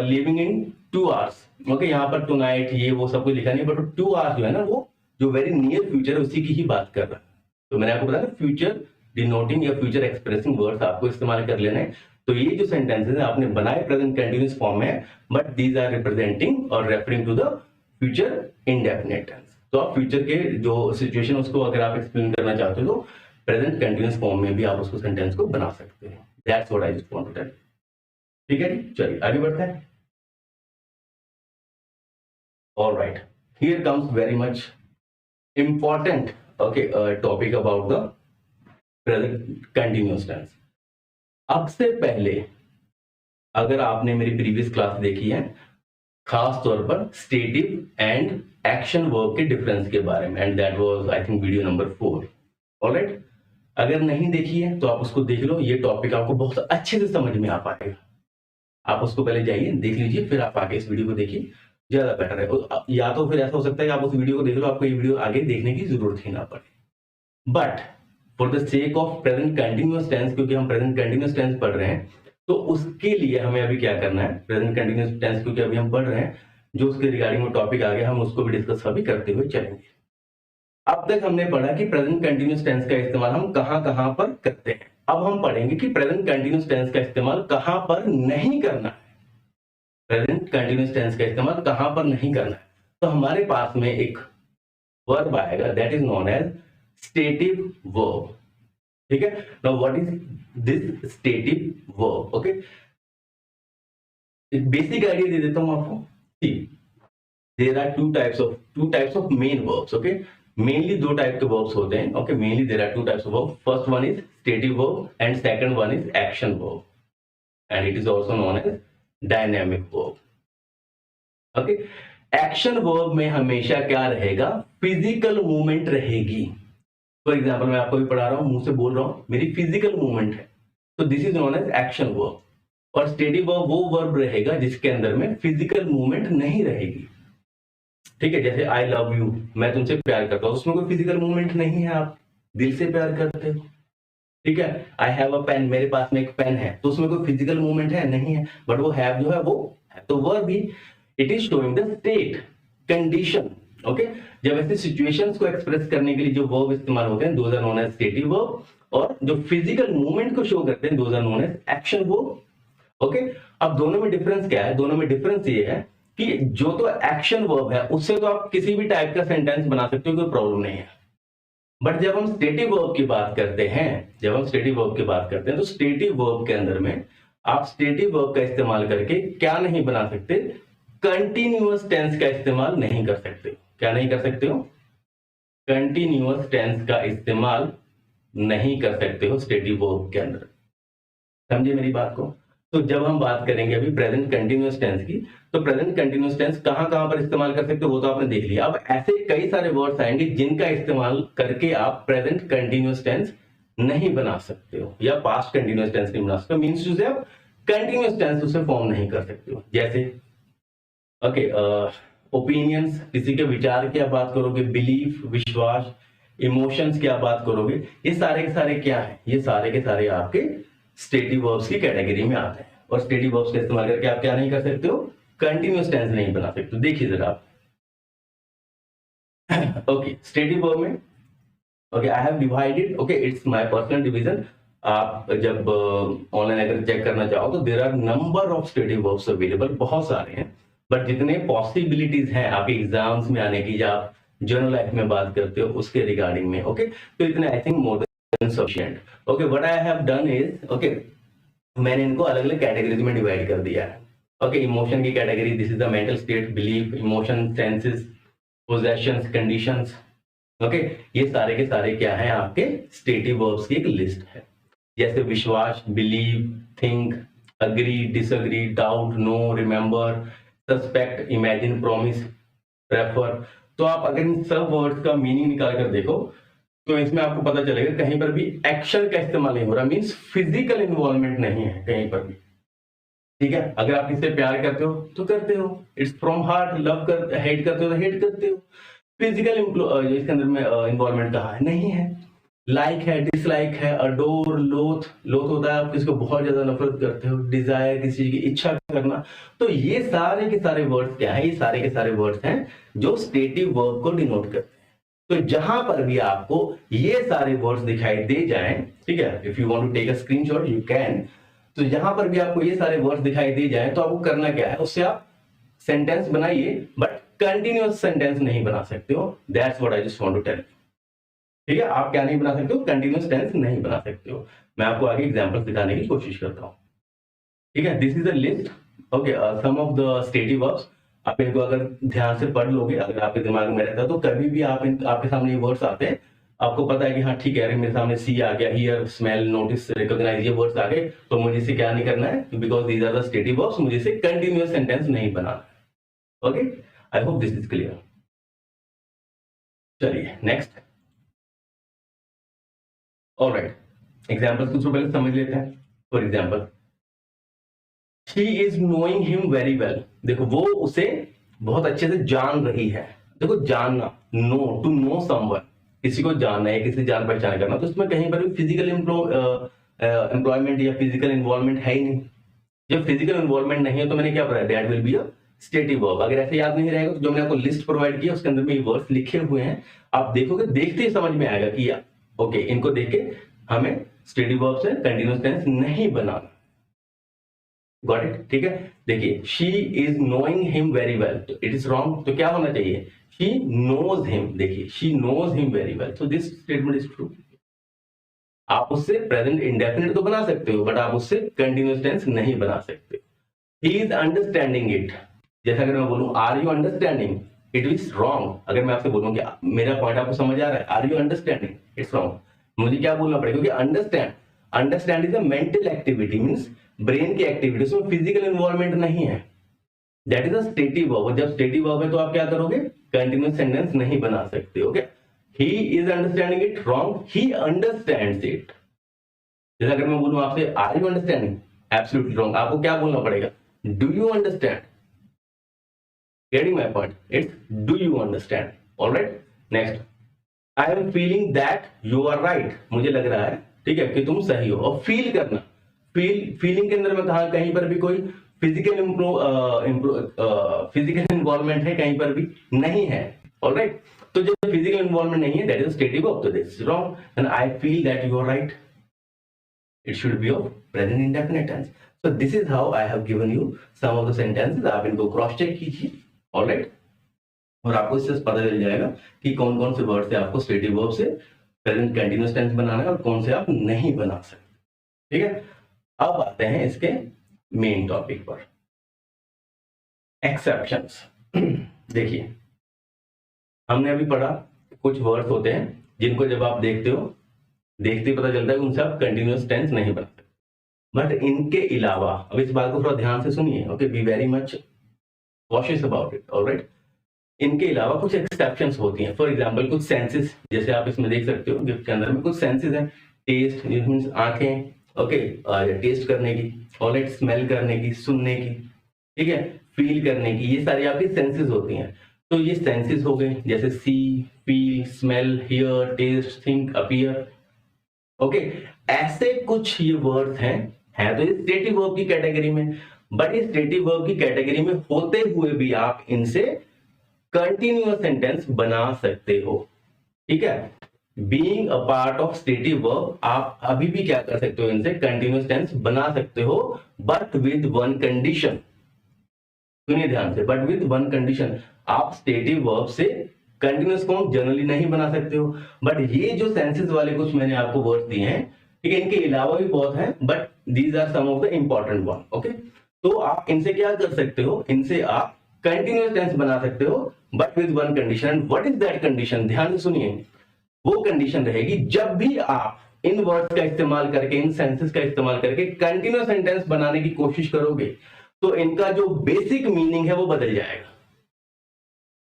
living in 2 hours. Okay, यहाँ पर tonight ये वो सब कुछ लिखा नहीं, but 2 hours जो है ना, वो जो वेरी नियर फ्यूचर है उसी की ही बात कर रहा है। तो मैंने आपको बताया फ्यूचर डिनोटिंग या फ्यूचर एक्सप्रेसिंग वर्ड्स आपको इस्तेमाल कर लेना है। तो ये जो सेंटेंसेस है आपने बनाए प्रेजेंट कंटिन्यूअस फॉर्म में, बट दीज आर रिप्रेजेंटिंग और referring to the future indefinite tense. तो आप फ्यूचर के जो सिचुएशन उसको अगर आप एक्सप्लेन करना चाहते हो तो प्रेजेंट कंटिन्यूअस फॉर्म में भी आप उसको सेंटेंस को बना सकते हैं। That's what I just want to tell. ठीक है जी, चलिए आगे बढ़ते हैं। Alright, here comes very much important topic about the present continuous tense। अब से पहले अगर आपने मेरी प्रीवियस क्लास देखी है, खास तौर पर स्टेटिव एंड एक्शन वर्ब के डिफरेंस के बारे में, and that was I think video number 4। Alright, अगर नहीं देखी है तो आप उसको देख लो, ये टॉपिक आपको बहुत अच्छे से समझ में आ पाएगा। आप उसको पहले जाइए देख लीजिए, फिर आप आगे इस वीडियो को देखिए, ज्यादा बेटर है। या तो फिर ऐसा हो सकता है कि आप उस वीडियो को देख लो, आपको ये वीडियो आगे देखने की जरूरत ही ना पड़े। But for the sake of present continuous tense, क्योंकि हम प्रेजेंट कंटिन्यूअस टेंस पढ़ रहे हैं, तो उसके लिए हमें अभी क्या करना है, प्रेजेंट कंटिन्यूअस टेंस क्योंकि अभी हम पढ़ रहे हैं, जो उसके रिगार्डिंग में टॉपिक आ गया हम उसको भी डिस्कस अभी करते हुए चलेंगे। अब तक हमने पढ़ा कि प्रेजेंट कंटिन्यूअस टेंस का इस्तेमाल हम कहां पर करते हैं। अब हम पढ़ेंगे कि प्रेजेंट कंटिन्यूअस टेंस का इस्तेमाल कहां पर नहीं करना है। प्रेजेंट कंटिन्यूअस टेंस का इस्तेमाल कहां पर नहीं करना है, तो हमारे पास में एक वर्ब आएगा, that is known as stative verb. ठीक है, now what is this stative verb? Okay, एक बेसिक आइडिया दे देता हूं आपको। See, there are two types of main verbs. Okay, mainly दो टाइप के वर्ब्स होते हैं। Okay, mainly there are two types of verb. First one is stative verb and second one is action verb, and it is also known as dynamic verb. Okay, action verb में हमेशा क्या रहेगा, physical movement रहेगी। For example मैं आपको भी पढ़ा रहा हूं, मुंह से बोल रहा हूं, मेरी फिजिकल मूवमेंट है, तो this is known as action verb. और स्टेटिव वर्ब वो वर्ब रहेगा जिसके अंदर में फिजिकल मूवमेंट नहीं रहेगी। ठीक है, जैसे आई लव यू, मैं तुमसे प्यार करता हूं, उसमें कोई फिजिकल मूवमेंट नहीं है, आप दिल से प्यार करते हो। ठीक है, आई हैव अ पेन, मेरे पास में एक पेन है, तो उसमें कोई फिजिकल मूवमेंट है नहीं है, बट वो हैव जो है वो है। तो वर्ब भी it is showing the state condition. Okay, जब ऐसे सिचुएशंस को एक्सप्रेस करने के लिए जो वर्ब इस्तेमाल होते हैं, those are known as stative verb, और जो फिजिकल मूवमेंट को शो करते हैं, those are known as action verb. Okay, अब दोनों में डिफरेंस क्या है? दोनों में डिफरेंस ये है कि जो तो एक्शन वर्ब है उससे तो आप किसी भी टाइप का सेंटेंस बना सकते हो, कोई प्रॉब्लम नहीं है। बट जब हम स्टेटिव वर्ब की बात करते हैं, तो स्टेटिव वर्ब के अंदर में आप स्टेटिव वर्ब का इस्तेमाल करके क्या नहीं बना सकते, कंटिन्यूअस टेंस का इस्तेमाल नहीं कर सकते। क्या नहीं कर सकते हो? कंटिन्यूअस टेंस का इस्तेमाल नहीं कर सकते हो स्टेटिव वर्ब के अंदर। समझे मेरी बात को? तो जब हम बात करेंगे अभी प्रेजेंट कंटिन्यूअस टेंस की, तो प्रेजेंट कंटिन्यूअस टेंस कहां पर इस्तेमाल कर सकते हो वो तो आपने देख लिया। अब ऐसे कई सारे वर्ड्स आएंगे जिनका इस्तेमाल करके आप प्रेजेंट कंटिन्यूअस टेंस नहीं बना सकते हो, या पास्ट कंटिन्यूअस टेंस नहीं बना सकते हो, मींस टू से आप कंटिन्यूअस टेंस उसे फॉर्म नहीं कर सकते हो। जैसे ओके, ओपिनियंस, किसी के विचार की आप बात करोगे, बिलीफ विश्वास, इमोशंस की आप बात करोगे, ये सारे के सारे क्या है? ये सारे के सारे आपके स्टेटिव वर्ब्स की कैटेगरी में आते हैं। और स्टेटिव वर्ब्स का इस्तेमाल करके आप क्या नहीं कर सकते हो, कंटिन्यूअस टेंस नहीं बना सकते हो। देखिए जरा आप ओके, स्टेटिव वर्ब में okay I have divided, okay it's my personal division. आप जब ऑनलाइन अगर चेक करना चाहो तो there are number of stative verbs available, बहुत सारे हैं, बट जितने पॉसिबिलिटीज हैं आपके एग्जाम्स में आने की, या आप जनरल लाइफ में बात करते हो उसके रिगार्डिंग में, ओके तो इतने I think more than sufficient. Okay, what I have done is, okay मैंने इनको अलग अलग कैटेगरीज में डिवाइड कर दिया है। ओके, इमोशन की category, this is the mental state, belief, emotion, senses, possessions, conditions. Okay, ये सारे के सारे क्या है आपके स्टेटिव वर्ब्स की एक लिस्ट है। जैसे विश्वास, believe, think, agree, disagree, doubt, know, remember, suspect, imagine, promise, refer. तो आप अगर इन सब वर्ड्स का मीनिंग निकाल कर देखो तो इसमें आपको पता चलेगा कहीं पर भी एक्शन का इस्तेमाल नहीं हो रहा, मींस फिजिकल इन्वॉल्वमेंट नहीं है कहीं पर भी। ठीक है, अगर आप किससे प्यार करते हो तो करते हो, इट्स फ्रॉम हार्ट, लव कर, हेट करते हो तो हेट करते हो। फिजिकल इसके अंदर में इन्वॉल्वमेंट कहा है, नहीं है। लाइक है, डिसलाइक है, अडोर, लोथ, लोथ होता है आप किसको बहुत ज्यादा नफरत करते हो, डिजायर किसी चीज की इच्छा करना। तो ये सारे के सारे वर्ड्स क्या है? ये सारे के सारे वर्ड्स हैं जो स्टेटिव वर्ब को डिनोट करते हैं। तो जहां पर भी आपको ये सारे वर्ड्स दिखाई दे जाएं, ठीक है, if you want to take a screenshot you can, तो जहां पर भी आपको ये सारे वर्ड्स दिखाई दे जाएं तो आपको करना क्या है, उससे आप सेंटेंस बनाइए, बट कंटिन्यूअस सेंटेंस नहीं बना सकते हो। That's what I just want to tell. ठीक है, आप क्या नहीं बना सकते हो, कंटिन्यूअस टेंस नहीं बना सकते हो। मैं आपको आगे एग्जांपल्स दिखाने की कोशिश करता हूं। ठीक है, this is a list, okay, some of the stative verbs. आप इनको अगर ध्यान से पढ़ लोगे, अगर आपके दिमाग में रहता है, तो कभी भी आपके सामने ये वर्ड्स आते हैं, आपको पता है कि हाँ ठीक है, अरे मेरे सामने सी आ गया, हियर, स्मेल, नोटिस, रिकॉग्नाइज, ये वर्ड्स आ गए, तो मुझे इसे क्या नहीं करना है, because these are the stative verbs, मुझे इसे कंटिन्यूअस सेंटेंस नहीं बनाना है। Okay, I hope this is clear. चलिए नेक्स्ट। ऑलराइट, एग्जांपल्स कुछ पहले समझ लेते हैं। For example, she is knowing him very well. देखो, वो उसे बहुत अच्छे से जान रही है। देखो, जानना, नो, टू नो समवन, किसी को जानना है, किसी जान पहचान करना, तो इसमें कहीं पर भी फिजिकल एम्प्लॉयमेंट या फिजिकल इन्वॉल्वमेंट है ही नहीं। जब फिजिकल इन्वॉल्वमेंट नहीं है तो मैंने क्या बताया, that will be a stative verb. अगर ऐसे याद नहीं रहेगा तो जो मैंने आपको लिस्ट प्रोवाइड किया उसके अंदर में ये वर्ड्स लिखे हुए हैं, आप देखोगे, देखते ही समझ में आएगा कि ओके, इनको देख के हमें स्टेटिव वर्ब से कंटिन्यूअस टेंस नहीं बनाना। Got it? ठीक है, देखिए, she is knowing him very well, तो इट इज रॉन्ग, तो क्या होना चाहिए, शी नोज हिम। देखिए, she knows him very well, so this statement is true. आप उससे प्रेजेंट इंडेफिनिट तो बना सकते हो, बट आप उससे कंटिन्यूअस टेंस नहीं बना सकते। ही इज अंडरस्टैंडिंग इट, जैसा अगर मैं बोलूं are you understanding, it is wrong. अगर मैं आपसे बोलूं कि मेरा पॉइंट आपको समझ आ रहा है, are you understanding, it's wrong. मुझे क्या बोलना पड़ेगा, क्योंकि understand is a mental activity, means brain की एक्टिविटी, उसमें फिजिकल इन्वॉल्वमेंट नहीं है। That is a stative verb. जब स्टेटिव वर्ब है तो आप क्या करोगे, कंटिन्यूअस सेंटेंस नहीं बना सकते। Okay, he is understanding it, wrong, he understands it. जैसे अगर मैं बोलूं आपसे are you understanding, absolutely wrong. आपको क्या बोलना पड़ेगा, do you understand. Getting my point, it's do you understand. Alright, next, I am feeling that you are right. मुझे लग रहा है, ठीक है, कि तुम सही हो। और फील करना, फीलिंग के अंदर में कहा, कहीं पर भी कोई फिजिकल फिजिकल इन्वॉल्वमेंट है, कहीं पर भी नहीं है। ऑलराइट, तो जब फिजिकल इन्वॉल्वमेंट नहीं है, दैट इज स्टेटिव वर्ब, तो this is wrong. Then I feel that you are right, it should be of present indefinite tense. So this is how I have given you some of the sentences. आप इनको cross check कीजिए, alright, और आपको इससे पता चल जाएगा कि कौन कौन से वर्ड से आपको स्टेटिव वर्ब से प्रेजेंट कंटीन्यूअस टेंस बनाना है और कौन से आप नहीं बना सकते। ठीक है, अब आते हैं इसके मेन टॉपिक पर, एक्सेप्शंस। देखिए, हमने अभी पढ़ा कुछ वर्ड्स होते हैं जिनको जब आप देखते हो, देखते ही पता चलता है कि उनसे आप कंटिन्यूअस टेंस नहीं बना सकते। बट इनके अलावा, अब इस बात को थोड़ा ध्यान से सुनिए, okay, be very much cautious about it, alright. इनके अलावा कुछ एक्सेप्शंस होती हैं। फॉर एग्जांपल, कुछ सेंसेस, जैसे आप इसमें देख सकते हो गिफ्ट के अंदर में कुछ सेंसेस हैं। टेस्ट मींस आंखें, ओके, टेस्ट करने की, ऑलराइट, स्मेल करने की, सुनने की, ठीक है, फील करने की, ये सारी आपकी सेंसेस होती हैं। तो ये सेंसेस हो गए, जैसे see, feel, smell, hear, taste, think, appear. Okay, ऐसे कुछ ये वर्ड्स हैं तो ये स्टेटिव वर्ब की कैटेगरी में, बट ये स्टेटिव वर्ब की कैटेगरी में होते हुए भी आप इनसे कंटिन्यूअस सेंटेंस बना सकते हो। ठीक है, being a part of stative verb, आप अभी भी क्या कर सकते हो, इनसे कंटिन्यूअस टेंस बना सकते हो, बट विद वन कंडीशन। सुनिए ध्यान से, बट विद वन कंडीशन। आप स्टेटिव वर्ब से कंटिन्यूअस फॉर्म जनरली नहीं बना सकते हो, बट ये जो सेंसेस वाले कुछ मैंने आपको वर्ड्स दिए हैं, ठीक है, इनके अलावा भी बहुत हैं, but these are some of the important one. Okay, तो आप इनसे क्या कर सकते हो, इनसे आप कंटिन्यूअस टेंस बना सकते हो, but with one condition. What is that condition, ध्यान से सुनिए। वो कंडीशन रहेगी जब भी आप इन वर्ड्स का इस्तेमाल करके, इन सेंसेस का इस्तेमाल करके कंटिन्यूअस सेंटेंस बनाने की कोशिश करोगे, तो इनका जो बेसिक मीनिंग है वो बदल जाएगा।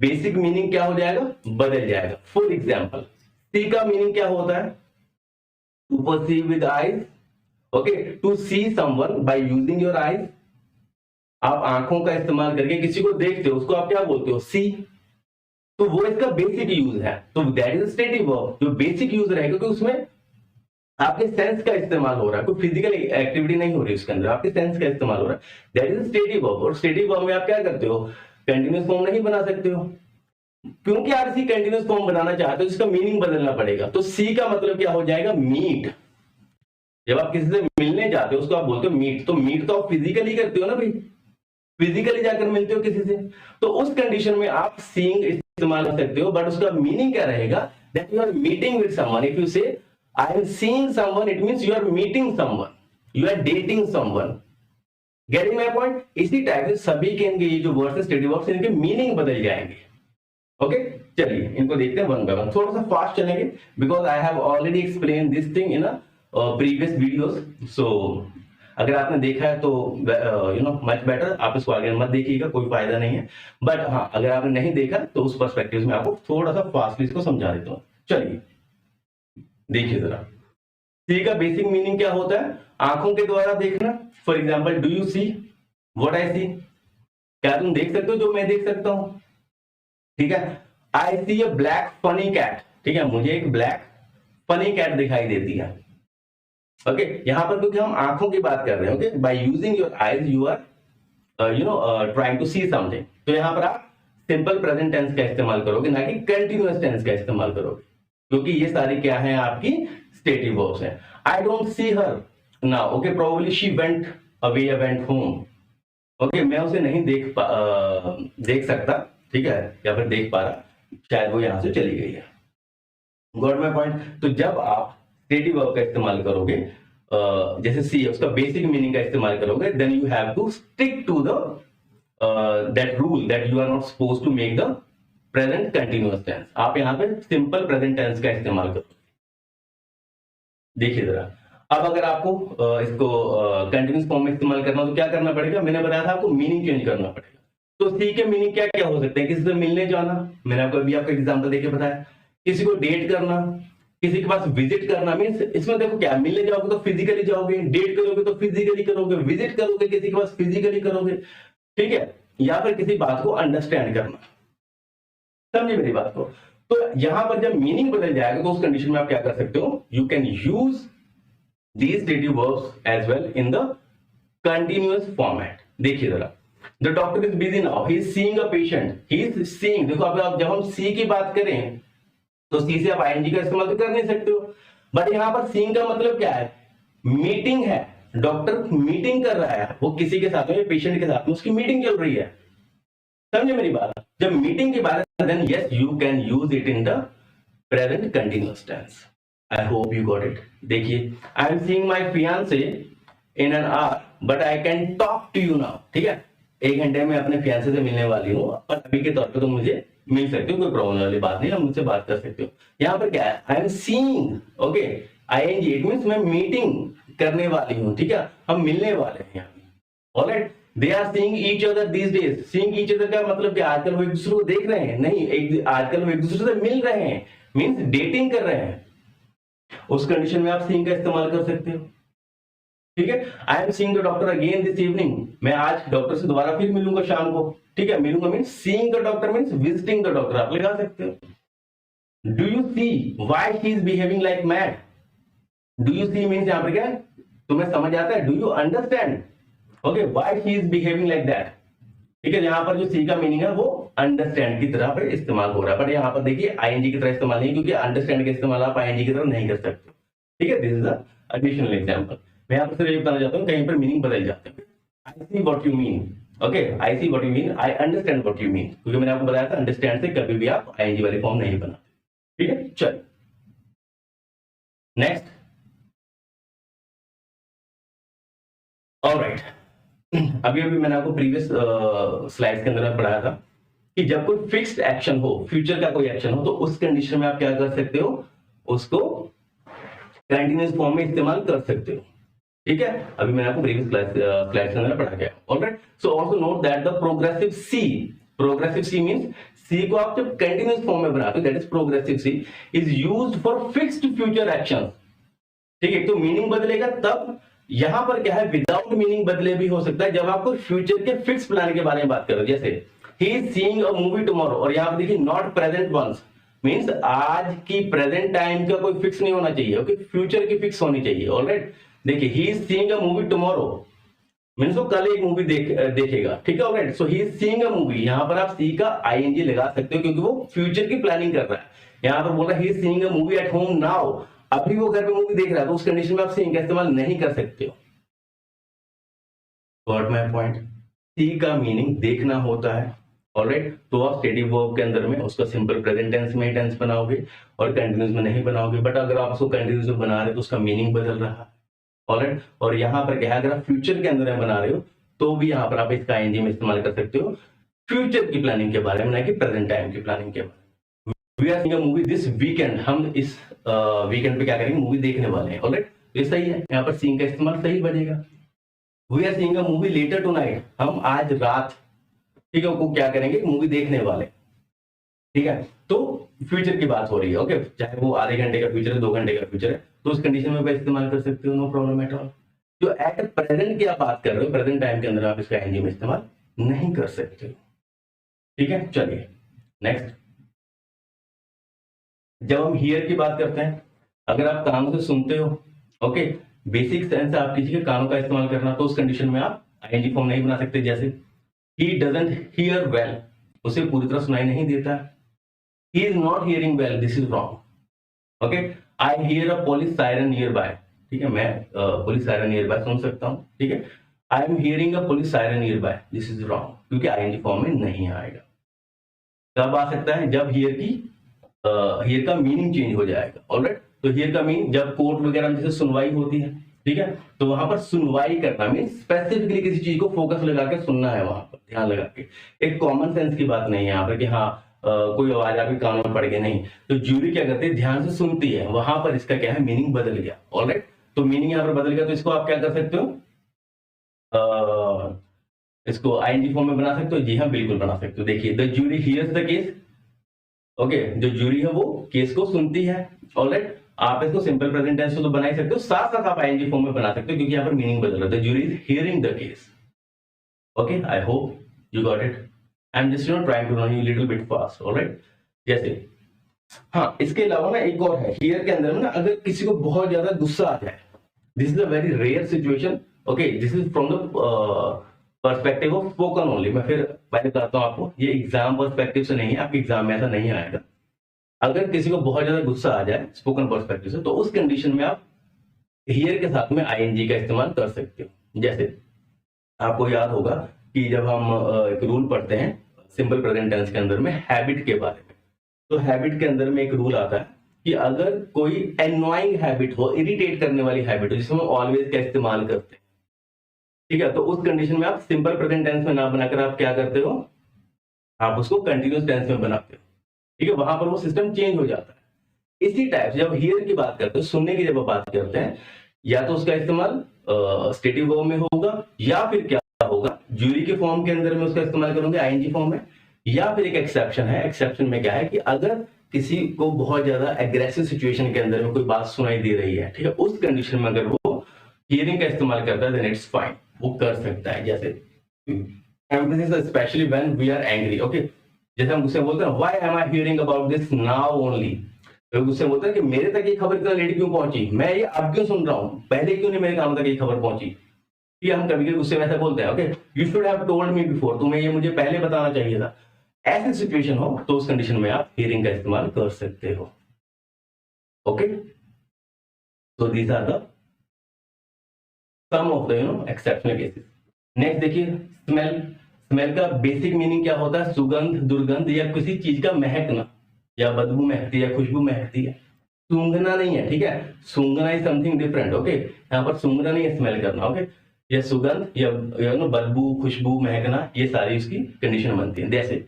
बेसिक मीनिंग क्या हो जाएगा, बदल जाएगा। फॉर एग्जाम्पल, सी का मीनिंग क्या होता है, to perceive with eyes, okay, to see someone by using your eyes. आप आंखों का इस्तेमाल करके किसी को देखते हो, उसको आप क्या बोलते हो, सी। तो वो इसका बेसिक यूज है, तो दैट इज स्टेटिव वर्ब। जो बेसिक यूज रहेगा कि उसमें आपके सेंस का इस्तेमाल हो रहा है, कोई फिजिकल एक्टिविटी नहीं हो रही उसके अंदर, आपके सेंस का इस्तेमाल हो रहा है, दैट इज स्टेटिव वर्ब। और स्टेटिव वर्ब में आप क्या करते हो, कंटिन्यूअस फॉर्म नहीं बना सकते हो। क्योंकि आप इसी कंटिन्यूस फॉर्म बनाना चाहते हो, इसका मीनिंग बदलना पड़ेगा। तो सी का मतलब क्या हो जाएगा, मीट। जब आप किसी से मिलने जाते हो उसको आप बोलते हो मीट, तो मीट तो आप फिजिकली करते हो ना भाई, फिजिकली जाकर मिलते हो किसी से, तो उस कंडीशन में आप सीइंग इस्तेमाल कर सकते हो, बट उसका मीनिंग क्या रहेगा, that you are meeting with someone. If you say I am seeing someone, it means you are meeting someone, you are dating someone. Getting my point? इसी टाइप से सभी के इनके ये जो वर्ड्स है, स्टेटिव वर्ब्स, इनके मीनिंग बदल जाएंगे। ओके, चलिए इनको देखते हैं वन बाय वन। थोड़ा सा फास्ट चलेंगे because I have already explain this thing in a previous videos. So अगर आपने देखा है तो यू नो मच बेटर, आप इसको आगे मत देखिएगा, कोई फायदा नहीं है। बट हाँ, अगर आपने नहीं देखा तो उस पर्सपेक्टिव में आपको थोड़ा सा फास्टली इसको समझा देता हूँ। चलिए देखिए जरा, सी का बेसिक मीनिंग क्या होता है, आंखों के द्वारा देखना। For example, do you see what I see? क्या तुम देख सकते हो जो मैं देख सकता हूं? ठीक है, आई सी अ ब्लैक फनी कैट। ठीक है, मुझे एक ब्लैक फनी कैट दिखाई देती है। ओके, यहां पर क्योंकि हम आंखों की बात कर रहे हैं, okay, by using your eyes you are you know trying to see something. तो यहां पर आप सिंपल प्रेजेंट टेंस का इस्तेमाल करोगे, ना कि कंटिन्यूअस टेंस का इस्तेमाल करोगे, क्योंकि ये सारी क्या है, आपकी स्टेटिव वर्ब्स हैं। I don't see her now, okay, probably she went away या वेंट होम। ओके, मैं उसे नहीं देख सकता, ठीक है, या फिर देख पा रहा, शायद वो यहां से चली गई है। Got my point? तो जब आप स्टेटिव वर्ब का इस्तेमाल करोगे, जैसे सी है, उसका बेसिक मीनिंग का इस्तेमाल करोगे, then you have to stick to the that rule that you are not supposed to make the present continuous tense. आप यहां पे सिंपल प्रेजेंट टेंस का इस्तेमाल करो। देखिए जरा, अब अगर आपको इसको कंटिन्यूअस फॉर्म में इस्तेमाल करना हो तो क्या करना पड़ेगा, मैंने बताया था आपको मीनिंग चेंज करना पड़ेगा। तो सी के मीनिंग क्या क्या हो सकते हैं, किसी से मिलने जाना, मैंने आपको अभी आपका एग्जांपल देके बताया, किसी को डेट करना, किसी के पास विजिट करना। मींस इसमें देखो क्या, मिलने जाओगे तो फिजिकली जाओगे, डेट करोगे तो फिजिकली करोगे, विजिट करोगे किसी के पास फिजिकली करोगे, ठीक है, या फिर किसी बात को अंडरस्टैंड करना। समझे मेरी बात को? तो यहां पर जब मीनिंग बदल जाएगा तो उस कंडीशन में आप क्या कर सकते हो, you can use these dative verbs as well in the continuous format. देखिए जरा, the doctor is busy now, he is seeing a patient, he is seeing। देखो अब जब हम see की बात करें तो see से आप ing का इस्तेमाल तो कर नहीं सकते हो, बट यहां पर seeing का मतलब क्या है, मीटिंग है, डॉक्टर मीटिंग कर रहा है, वो किसी के साथ में, पेशेंट के साथ में उसकी मीटिंग चल रही है। समझे मेरी बात? जब मीटिंग की बात है then yes you can use it in the present continuous tense. I hope you got it. देखिए, I am seeing my fiance in an hour, but I can talk to you now. ठीक है, 1 घंटे में अपने fiance से मिलने वाली हूँ, पर अभी के तौर पे तो मुझे मिल सकते हो, कोई प्रॉब्लम वाली बात नहीं, आप मुझसे बात कर सकते हो। यहाँ पर क्या है, I am seeing, okay, ing, it means मैं मीटिंग करने वाली हूँ, ठीक है, हम मिलने वाले हैं यहाँ। Alright, they are seeing each other these days. Seeing each other का मतलब क्या, आजकल वो एक दूसरे को देख रहे हैं? नहीं, आजकल वो एक दूसरे से मिल रहे हैं, मीन्स डेटिंग कर रहे हैं। उस कंडीशन में आप सीइंग का इस्तेमाल कर सकते हो। ठीक है, I am seeing the doctor again this evening, मैं आज डॉक्टर से दोबारा फिर मिलूंगा शाम को। ठीक है, मिलूंगा means seeing the doctor means visiting the doctor, आप लगा सकते हो। Do you see why she is behaving like mad? Do you see means यहां पर क्या है, तुम्हें समझ आता है, do you understand, okay, why she is behaving like that. ठीक है, यहाँ पर जो सी का मीनिंग है वो अंडरस्टैंड की तरह पर इस्तेमाल हो रहा है, बट यहाँ पर देखिए आईएनजी की तरह इस्तेमाल नहीं, क्योंकि अंडरस्टैंड का इस्तेमाल आप आईएनजी की तरह नहीं कर सकते। ठीक है, this is the additional example. मैं यहाँ पर सिर्फ ये बताना चाहता हूँ, कहीं पर मीनिंग बदल जाते हैं। I see what you mean, okay, I see what you mean, I understand what you mean, क्योंकि मैंने आपको बताया था अंडरस्टैंड से कभी भी आप आईएनजी वाली फॉर्म नहीं बनाते। ठीक है, चल नेक्स्ट। ऑलराइट, अभी मैंने आपको प्रीवियस स्लाइड्स के अंदर पढ़ाया था कि जब कोई फिक्स्ड एक्शन हो, फ्यूचर का कोई एक्शन हो, तो उस कंडीशन में आप क्या कर सकते हो, उसको कंटीन्यूअस फॉर्म में इस्तेमाल कर सकते हो। ठीक है, अभी मैंने आपको प्रीवियस स्लाइड्स के अंदर पढ़ा गया। Alright, so also note that the progressive see means see को आप जब कंटीन्यूअस फॉर्म में बनाते हो, that is progressive see, is used for fixed future actions. ठीक है, तो मीनिंग बदलेगा तब। यहां पर क्या है, विदाउट मीनिंग बदले भी हो सकता है जब आपको फ्यूचर के फिक्स प्लान के बारे में बात करो, जैसे he is seeing a movie tomorrow, और यहां पर देखिए नॉट प्रेजेंट वंस, मींस आज की प्रेजेंट टाइम का कोई फिक्स नहीं होना चाहिए, ओके, फ्यूचर की फिक्स होनी चाहिए। ऑलराइट, देखिए he is seeing a movie tomorrow, means वो कल एक मूवी देखेगा, ठीक है। Alright, so he is seeing a movie, यहाँ पर आप सी का आईएनजी लगा सकते हो क्योंकि वो फ्यूचर की प्लानिंग कर रहा है। यहाँ पर बोल रहा है he is seeing a movie at home now, अभी वो घर पे मूवी देख रहा है, तो उस कंडीशन में आप सीइंग का इस्तेमाल नहीं कर सकते हो। Got my point? सी का मीनिंग देखना होता है। ऑलराइट, तो आप स्टेटिव वर्ब के अंदर में उसका सिंपल प्रेजेंट टेंस में टेंस बनाओगे और कंटिन्यूस में नहीं बनाओगे। बट अगर आप उसको कंटिन्यूस में बना रहे हो तो उसका मीनिंग बदल रहा है। ऑलराइट, और यहाँ पर क्या है, अगर आप फ्यूचर के अंदर में बना रहे हो तो भी यहाँ पर आप इसका आईएनजी में इस्तेमाल कर सकते हो फ्यूचर की प्लानिंग के बारे में, ना कि प्रेजेंट टाइम की प्लानिंग के बारे में। We are seeing a movie this weekend, हम इस वीकेंड पे क्या करेंगे, मूवी देखने वाले हैं। ऑलराइट, ये सही है, यहाँ पर सीइंग का इस्तेमाल सही बनेगा। We are seeing a movie later tonight, हम आज रात, ठीक है, वो क्या करेंगे, मूवी देखने वाले, ठीक है। तो फ्यूचर की बात हो रही है, ओके, चाहे वो आधे घंटे का फ्यूचर है, 2 घंटे का फ्यूचर है, तो उस कंडीशन में आप इस्तेमाल कर सकते हो, नो प्रॉब्लम एट ऑल। जो एट प्रेजेंट की आप बात कर रहे हो, प्रेजेंट टाइम के अंदर आप इसका आईएनजी में इस्तेमाल नहीं कर सकते, ठीक है। चलिए नेक्स्ट, जब हम हियर की बात करते हैं, अगर आप कानों से सुनते हो, ओके, बेसिक सेंस आप किसी के कानों का इस्तेमाल करना, तो उस कंडीशन में आप आईएनजी फॉर्म नहीं बना सकते। जैसे ही डजंट हियर वेल, उसे पूरी तरह सुनाई नहीं देता। He is not hearing well, this is wrong. Okay, I hear a police siren near by, ठीक है, मैं पुलिस सायरन नियर बाय सुन सकता हूँ, ठीक है। I am hearing a police siren near by, this is wrong, क्योंकि ING form में नहीं आएगा। कब आ सकता है, जब हियर का मीनिंग चेंज हो जाएगा। ऑलराइट, तो हियर का मीनिंग जब कोर्ट वगैरह में जैसे सुनवाई होती है, ठीक है, तो वहां पर सुनवाई करना मीन स्पेसिफिकली किसी चीज को फोकस लगा के सुनना है, वहां पर ध्यान लगा के। एक कॉमन सेंस की बात नहीं है यहाँ पर कि हाँ कोई आवाज आपके कानों में पड़ गई, नहीं। तो ज्यूरी क्या करती है, ध्यान से सुनती है, वहां पर इसका क्या है, मीनिंग बदल गया। ऑलराइट, तो मीनिंग यहाँ पर बदल गया, तो इसको आप क्या कर सकते हो, इसको आईएनजी फॉर्म में बना सकते हो। जी हाँ, बिल्कुल बना सकते हो। देखिए, the jury hears the case, okay, जो ज्यूरी है वो केस को सुनती है। ऑलराइट, आप इसको सिंपल प्रेजेंट टेंस तो बना ही सकते हो, साथ साथ आप आईएनजी फॉर्म में बना सकते हो, क्योंकि यहाँ पर मीनिंग बदल रहा है। The jury is hearing the case. Okay, I hope you got it. I am just trying to run you little bit fast. Alright, जैसे हाँ, इसके अलावा ना एक और है, हियर के अंदर में ना अगर किसी को बहुत ज्यादा गुस्सा आ जाए, this is a very rare situation. Okay, this is from the perspective of spoken only. मैं फिर पहले बताता हूँ आपको, ये एग्जाम पर्सपेक्टिव से नहीं है, आपके एग्जाम में ऐसा नहीं आएगा। अगर किसी को बहुत ज्यादा गुस्सा आ जाए स्पोकन पर्सपेक्टिव से, तो उस कंडीशन में आप हियर के साथ में आईएनजी का इस्तेमाल कर सकते हो। जैसे आपको याद होगा कि जब हम एक रूल पढ़ते हैं सिंपल प्रेजेंट टेंस के अंदर में हैबिट के बारे में, तो हैबिट के अंदर में एक रूल आता है कि अगर कोई एनोइंग हैबिट हो, इरिटेट करने वाली हैबिट हो, जिसमें ऑलवेज का इस्तेमाल करते हैं, ठीक है, तो उस कंडीशन में आप सिंपल प्रेजेंट टेंस में ना बनाकर आप क्या करते हो, आप उसको कंटिन्यूस टेंस में बनाते हो, ठीक है, वहां पर वो सिस्टम चेंज हो जाता है। इसी टाइप से जब हियर की बात करते हो, सुनने की जब बात करते हैं, या तो उसका इस्तेमाल स्टेटिव वर्ब में होगा, या फिर क्या होगा, ज्यूरी के फॉर्म के अंदर में उसका इस्तेमाल करोगे आईएनजी फॉर्म में, या फिर एक एक्सेप्शन है। एक्सेप्शन में क्या है कि अगर किसी को बहुत ज्यादा एग्रेसिव सिचुएशन के अंदर में कोई बात सुनाई दे रही है, ठीक है, उस कंडीशन में अगर वो हियरिंग का इस्तेमाल करता है, देन इट्स फाइन, वो कर सकता है। जैसे emphasis specially when we are angry, okay, जैसे हम गुस्से बोलते हैं, why am I hearing about this now only, तो गुस्से बोलते हैं कि मेरे तक ये खबर इतना लेट क्यों पहुंची, मैं ये अब क्यों सुन रहा हूं, पहले क्यों नहीं मेरे कानों तक ये खबर पहुंची। ये हम कभी कभी गुस्से में ऐसा बोलते हैं, okay, you should have told me before, तुम्हें ये मुझे पहले बताना चाहिए था। ऐसी सिचुएशन हो तो उस कंडीशन में आप हियरिंग का इस्तेमाल कर सकते हो। Okay, so these are the some of the exceptional cases. Next देखिए, स्मेल। स्मेल का बेसिक मीनिंग क्या होता है, सुगंध, दुर्गंध, या किसी चीज का महकना, या बदबू महकती है, खुशबू महकती है, सूंघना नहीं है, ठीक है, सूंघना इज समथिंग डिफरेंट। ओके, यहाँ पर सूंघना नहीं है, स्मेल करना। ओके, या सुगंध या बदबू, खुशबू, महकना, ये सारी उसकी कंडीशन बनती है। जैसे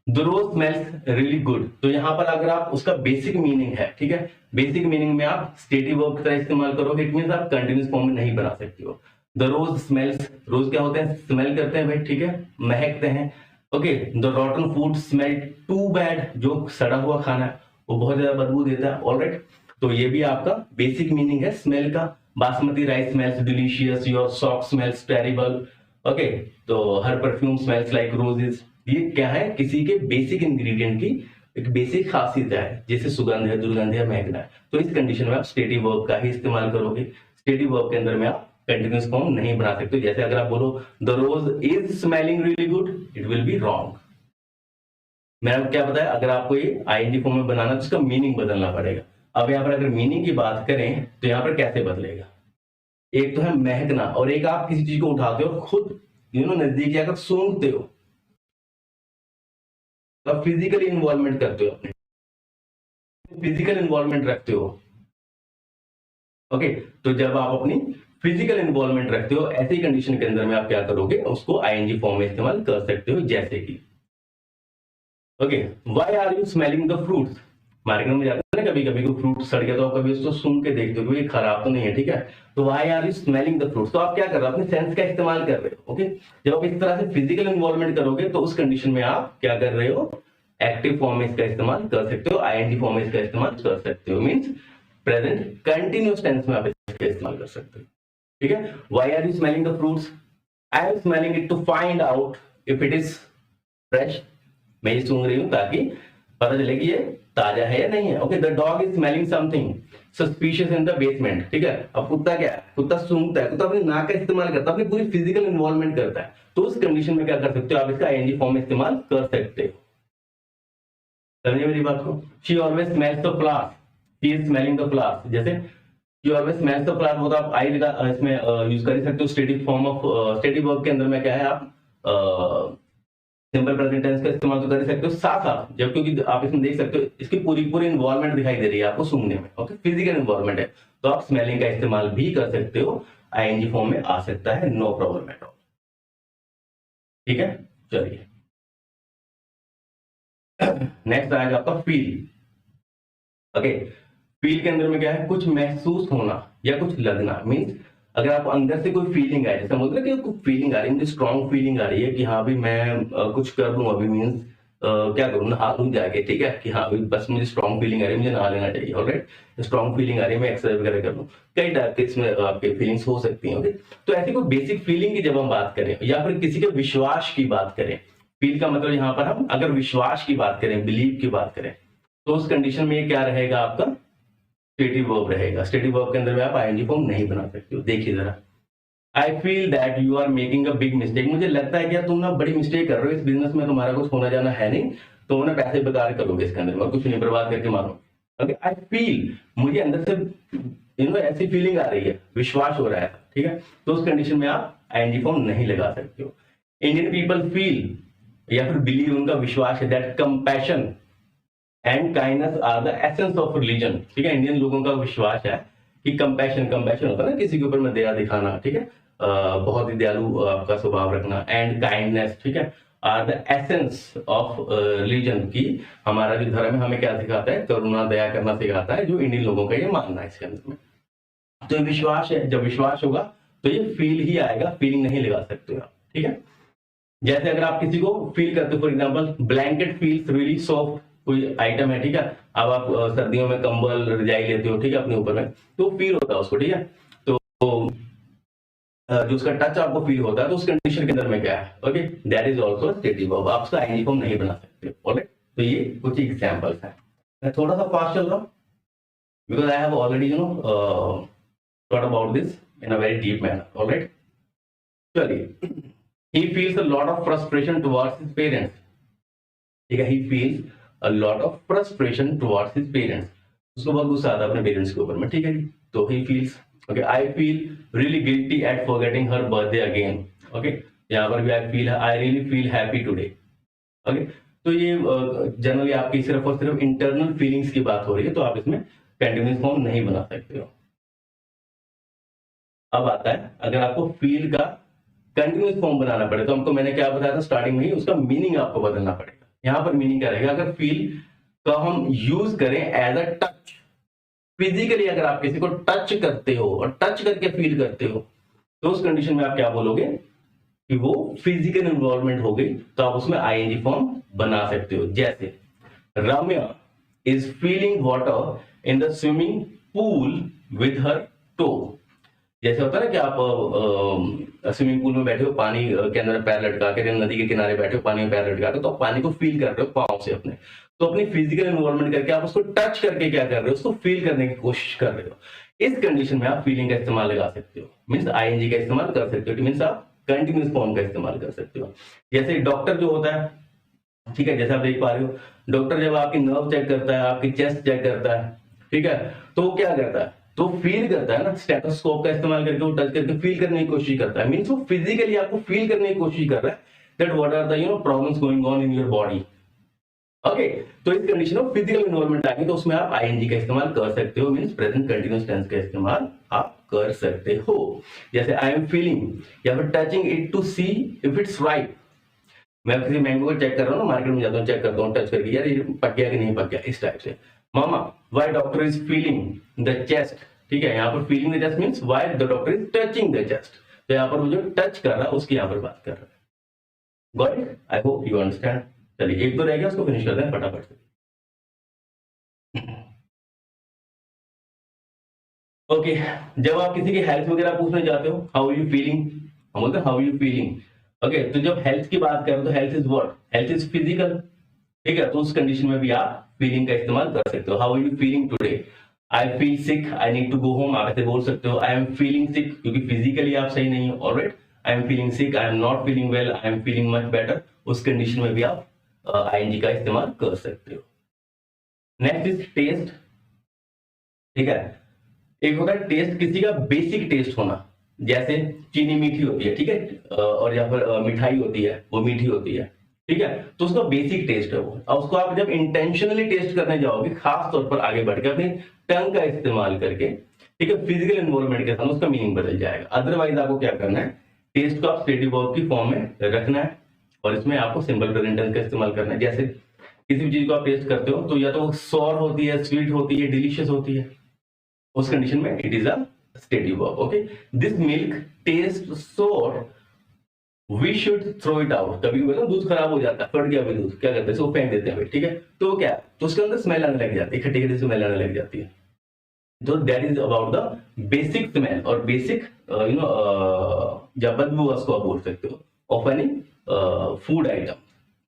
the rose smells really good, तो यहाँ पर अगर आप उसका बेसिक मीनिंग है, ठीक है, बेसिक मीनिंग में आप स्टेटिव वर्ब की तरह इस्तेमाल करोगे, इट मींस आप कंटिन्यूस फॉर्म में नहीं बना सकते हो। द रोज स्मेल्स, रोज क्या होते हैं, स्मेल करते हैं भाई, ठीक है, महकते हैं। Okay, the rotten food smell too bad, जो सड़ा हुआ खाना है वो बहुत ज्यादा बदबू देता है। ऑलराइट, तो ये भी आपका बेसिक मीनिंग है स्मेल का। Basmati rice smells delicious, your sock smells terrible. Okay, तो her perfume smells like roses, ये क्या है, किसी के बेसिक इंग्रेडिएंट की एक बेसिक खासियत है, जैसे सुगंध है, दुर्गंध है, महकना है। तो इस कंडीशन में आप स्टेटिव वर्ब का ही इस्तेमाल करोगे। स्टेटिव वर्ब के अंदर में आप कंटिन्यूस फॉर्म नहीं बना सकते। जैसे अगर आप बोलो the rose is smelling really good, it will be wrong. मैंने आपको क्या बताया, अगर आपको ये आईएनजी फॉर्म में बनाना तो इसका मीनिंग बदलना पड़ेगा। अब यहाँ पर अगर मीनिंग की बात करें तो यहाँ पर कैसे बदलेगा, एक तो है महकना और एक आप किसी चीज को उठाते हो खुद नजदीक जाकर सूंघते हो, तो आप फिजिकली इन्वॉल्वमेंट करते हो, अपने फिजिकल इन्वॉल्वमेंट रखते हो। ओके, तो जब आप अपनी फिजिकल इन्वॉल्वमेंट रखते हो ऐसी कंडीशन के अंदर में आप क्या करोगे, उसको आईएनजी फॉर्म में इस्तेमाल कर सकते हो। जैसे कि okay, why are you smelling the fruits, market में जाते हैं ना कभी कभी कोई फ्रूट सड़ गया तो आप कभी उसको सूंघ के देखते हो कि ये खराब तो नहीं है, ठीक है, तो why are you smelling the fruits, तो आप क्या कर रहे हो, अपने सेंस का इस्तेमाल कर रहे हो। ओके, जब आप इस तरह से फिजिकल इन्वॉल्वमेंट करोगे तो उस कंडीशन में आप क्या कर रहे हो, एक्टिव फॉर्म में इसका इस्तेमाल कर सकते हो, आईएनजी फॉर्म में इसका इस्तेमाल कर सकते हो, मींस प्रेजेंट कंटिन्यूअस टेंस में आप इसका इस्तेमाल कर सकते हो। ठीक है, why are you smelling the fruits, I am smelling it to find out if it is fresh, मैं ये सूंघ रही हूं ताकि पता चले कि ये ताजा है या नहीं है। Okay, the dog is smelling something suspicious in the basement. ठीक है, अब कुत्ता क्या है, कुत्ता सूंघता है, कुत्ता अपनी नाक का इस्तेमाल करता है, अपनी पूरी फिजिकल इन्वॉल्वमेंट करता है, तो उस कंडीशन में क्या कर सकते हो, आप इसका आईएनजी फॉर्म में इस्तेमाल कर सकते हो। समझिए मेरी बात को, she always smells the flowers, she is smelling the flowers, जैसे she always smells the flowers, वो तो आप आई लगा इसमें यूज कर सकते हो। Static form of static verb के अंदर में क्या है, आप सिंपल प्रेजेंट टेंस का इस्तेमाल तो कर सकते हो साथ साथ, जब क्योंकि आप इसमें देख सकते हो इसकी पूरी पूरी इन्वॉल्वमेंट दिखाई दे रही है आपको सूंघने में। ओके, फिजिकल इन्वॉल्वमेंट है, तो आप स्मेलिंग का इस्तेमाल भी कर सकते हो, आईएनजी फॉर्म में आ सकता है, नो प्रॉब्लम एट ऑल। ठीक है, चलिए नेक्स्ट आएगा आपका फील। ओके, फील के अंदर में क्या है, कुछ महसूस होना या कुछ लगना, मीन्स अगर आप अंदर से कोई फीलिंग आए, जैसे मतलब कि कुछ फीलिंग आ रही है, मुझे स्ट्रॉन्ग फीलिंग आ रही है कि हाँ भाई मैं कुछ कर दूं अभी, मीन्स क्या करूं, नहा लूं जाके, ठीक है, कि हाँ भाई बस मुझे स्ट्रॉन्ग फीलिंग आ रही है, मुझे नहा लेना चाहिए। ऑलराइट, स्ट्रॉन्ग फीलिंग आ रही है, मैं एक्सरसाइज वगैरह कर लूं, कई टाइप के इसमें आपके फीलिंग्स हो सकती हैं। ओके, तो ऐसी कोई बेसिक फीलिंग की जब हम बात करें या फिर किसी के विश्वास की बात करें, फील का मतलब यहाँ पर हम अगर विश्वास की बात करें, बिलीव की बात करें, तो उस कंडीशन में ये क्या रहेगा, आपका स्टेटिव वर्ब रहेगा। स्टेटिव वर्ब के अंदर में आप आईएनजी फॉर्म नहीं बना सकते हो। देखिए जरा, I feel that you are making a big mistake, मुझे लगता है कि यार तुम ना बड़ी मिस्टेक कर रहे हो, इस बिजनेस में तुम्हारा कुछ होना जाना है नहीं, तुम ना पैसे बेकार करोगे इसके अंदर, और कुछ नहीं बर्बाद करके मारो। ओके, आई फील, मुझे अंदर से ऐसी फीलिंग आ रही है, विश्वास हो रहा है, ठीक है, तो उस कंडीशन में आप आईएनजी फॉर्म नहीं लगा सकते हो। इंडियन पीपल फील या फिर बिलीव, उनका विश्वास है that compassion and kindness are the essence of religion. ठीक है, इंडियन लोगों का विश्वास है कि कंपैशन होता है ना, किसी के ऊपर में दया दिखाना, ठीक है, बहुत ही दयालु आपका स्वभाव रखना, एंड काइंडनेस, ठीक है, are the essence of religion, की हमारा जो धर्म है हमें क्या सिखाता है, करुणा दया करना सिखाता है, जो इंडियन लोगों का ये मानना है इसके अंदर में। तो ये विश्वास है, जब विश्वास होगा तो ये फील ही आएगा, फीलिंग नहीं लगा सकते आप। ठीक है, जैसे अगर आप किसी को फील करते हो, for example blanket feels really soft, कोई आइटम है, ठीक है, अब आप सर्दियों में कंबल रजाई लेते हो, ठीक है, अपने ऊपर में, तो फील होता है उसको, ठीक है, तो जो उसका टच आपको फील होता है, तो उस कंडीशन के अंदर में क्या है, okay, that is also stative verb, आप उसका आईएनजी फॉर्म नहीं बना सकते। ऑलराइट, तो ये कुछ एग्जांपल्स हैं। मैं थोड़ा सा फास्ट चल रहा हूँ because I have already thought about this in a very deep manner. Alright, चलिए, he feels a lot of frustration towards his parents। ठीक है, he feels a lot of frustration towards his parents, उसको बहुत गुस्सा आता है अपने parents के ऊपर में, ठीक है जी, तो he feels, okay, I feel really guilty at forgetting her birthday again। okay, यहाँ पर भी I really feel happy today। okay, तो ये जनरली आपकी सिर्फ और सिर्फ इंटरनल फीलिंग्स की बात हो रही है, तो आप इसमें कंटिन्यूअस फॉर्म नहीं बना सकते हो। अब आता है, अगर आपको फील का कंटिन्यूअस फॉर्म बनाना पड़े, तो हमको मैंने क्या बताया था स्टार्टिंग में ही, उसका मीनिंग आपको बदलना पड़ेगा। यहाँ पर मीनिंग क्या रहेगा, अगर फील का हम यूज करें एज अ टच, फिजिकली अगर आप किसी को टच करते हो और टच करके फील करते हो, तो उस कंडीशन में आप क्या बोलोगे कि वो फिजिकल इन्वॉल्वमेंट हो गई, तो आप उसमें आईएनजी फॉर्म बना सकते हो। जैसे Ramya is feeling water in the swimming pool with her toe. जैसे होता है ना कि आप स्विमिंग पूल में बैठे हो, पानी के अंदर पैर लटका के, नदी के किनारे बैठे हो, पानी में पैर लटका के, तो आप पानी को फील कर रहे हो पांव से अपने, तो अपनी फिजिकल इन्वॉल्वमेंट करके आप उसको टच करके क्या कर रहे हो, उसको फील करने की कोशिश कर रहे हो। इस कंडीशन में आप फीलिंग का इस्तेमाल लगा सकते हो, मीन्स आईएनजी का इस्तेमाल कर सकते हो, मीन्स आप कंटिन्यूस फॉर्म का इस्तेमाल कर सकते हो। जैसे डॉक्टर जो होता है, ठीक है, जैसे आप देख पा रहे हो, डॉक्टर जब आपकी नर्व चेक करता है, आपकी चेस्ट चेक करता है, ठीक है, तो वो क्या करता है, तो फील करता है ना, स्टेथोस्कोप का इस्तेमाल करके वो टच करके फील करने की कोशिश करता है, मीन्स वो फिजिकली आपको फील करने की कोशिश कर रहा है that what are the problems going on in your body. Okay, तो इस कंडीशन में फिजिकल इन्वॉल्वमेंट आएगी तो उसमें आप आईएनजी का इस्तेमाल कर सकते हो, मींस प्रेजेंट कंटीन्यूअस टेंस का इस्तेमाल आप कर सकते हो। जैसे आई एम फीलिंग या फिर touching it to see if it's right. मैं किसी मैंगो को चेक कर रहा हूँ ना, मार्केट में जाता हूँ, चेक करता हूँ टच करके, यार ये पक गया कि नहीं पक गया, इस टाइप से। मामा why doctor is feeling the chest, ठीक है, यहाँ पर feeling the chest means why the doctor is touching the chest, तो यहाँ पर वो जो टच कर रहा है उसकी यहाँ पर बात कर रहा है। Got it? I hope you understand. चलिए एक तो रह गया, उसको फिनिश करते हैं फटाफट से। ओके, जब आप किसी की हेल्थ वगैरह पूछने जाते हो, हाउ आर यू फीलिंग, हम बोलते हैं how are you feeling. Okay, तो जब हेल्थ की बात करें तो health is what, health is physical, ठीक है, तो उस कंडीशन में भी आप फीलिंग का इस्तेमाल कर सकते हो। How are you feeling today, I feel sick, I need to go home, आप ऐसे बोल सकते हो। आई एम फीलिंग सिक, क्योंकि फिजिकली आप सही नहीं हो, alright, I am feeling sick, I am not feeling well, I am feeling much better, उस कंडीशन में भी आप आईएनजी का इस्तेमाल कर सकते हो। नेक्स्ट इज टेस्ट, ठीक है, एक होता है टेस्ट, किसी का बेसिक टेस्ट होना, जैसे चीनी मीठी होती है, ठीक है, और या फिर मिठाई होती है वो मीठी होती है, ठीक है, तो उसका बेसिक टेस्ट है वो। और उसको आप जब इंटेंशनली टेस्ट करने जाओगे, खास तौर पर आगे बढ़ के अपनी टंग का इस्तेमाल करके, ठीक है, फिजिकल इन्वॉल्वमेंट के साथ उसका मीनिंग बदल जाएगा। अदरवाइज आपको क्या करना है, टेस्ट को आप स्टेटिव वर्ब की फॉर्म में रखना है और इसमें आपको सिंपल प्रेजेंट टेंस का इस्तेमाल करना है। जैसे किसी भी चीज को आप टेस्ट करते हो तो या तो सॉर होती है, स्वीट होती है, डिलीशियस होती है, उस कंडीशन में it is a stative verb. Okay, this milk taste sour, we should throw it out. कभी कभी दूध खराब हो जाता है, फट गया भी दूध, क्या करते हैं, इसको फेंक देते हैं, ठीक है, तो क्या, तो उसके अंदर स्मेल आने लग जाती है, खट्टी खट्टी स्मेल आने लग जाती है। तो that is about the basic smell और बेसिक जब बदबू उसको आप बोल सकते हो ऑफ एनी फूड आइटम,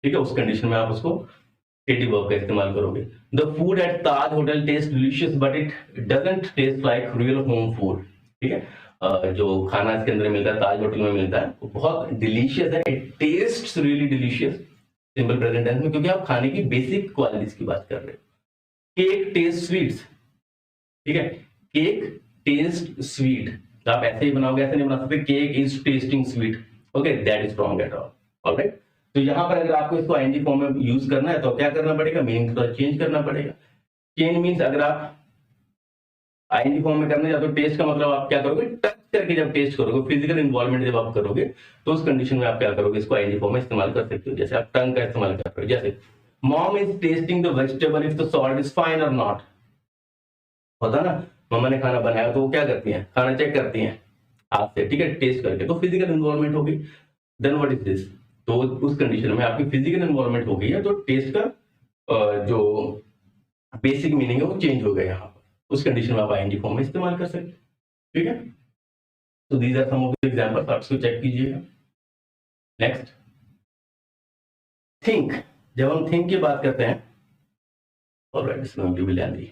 ठीक है, उस कंडीशन में आप उसको स्टेटिव वर्ब का इस्तेमाल करोगे। The food at Taj hotel taste delicious but it doesn't taste like real home food, ठीक है, जो खाना इसके अंदर मिलता है, ताज होटल में मिलता है, वो बहुत डिलीशियस है, it tastes really delicious, simple present tense में, क्योंकि आप खाने की बेसिक क्वालिटीज की बात कर रहे हो। केक टेस्ट स्वीट्स, ठीक है, केक टेस्ट स्वीट, तो आप ऐसे ही बनाओगे, ऐसे नहीं बना सकते cake is testing sweet, okay, that is wrong at all, alright. तो यहां पर अगर आपको इसको आईएनजी फॉर्म में यूज करना है तो क्या करना पड़ेगा, मीनिंग तो चेंज करना पड़ेगा। चेंज मींस अगर आप आईएनजी फॉर्म में करने जाते हो, टेस्ट का मतलब आप क्या करोगे, टच करके जब टेस्ट करोगे, फिजिकल इन्वॉल्वमेंट जब आप करोगे, तो उस कंडीशन में आप क्या करोगे, इसको आईएनजी फॉर्म में इस्तेमाल कर सकते हो। जैसे आप टंग का इस्तेमाल कर रहे हो, जैसे mom is testing the vegetable if the salt is fine और नॉट, होता ना, मम्मा ने खाना बनाया तो वो क्या करती हैं, खाना चेक करती हैं हाथ से, ठीक है, टेस्ट करके, तो फिजिकल इन्वॉल्वमेंट होगी। देन व्हाट इज दिस, तो उस कंडीशन में आपकी फिजिकल इन्वॉल्वमेंट हो गई है, तो टेस्ट का जो बेसिक मीनिंग है वो चेंज हो गया यहाँ पर, उस कंडीशन में आप आईएनजी फॉर्म में इस्तेमाल कर सकते हैं, ठीक है। तो these are some of the examples, आप इसको चेक कीजिएगा। नेक्स्ट, थिंक, जब हम थिंक की बात करते हैं, ऑलराइट, इसमें हम भी ले दी,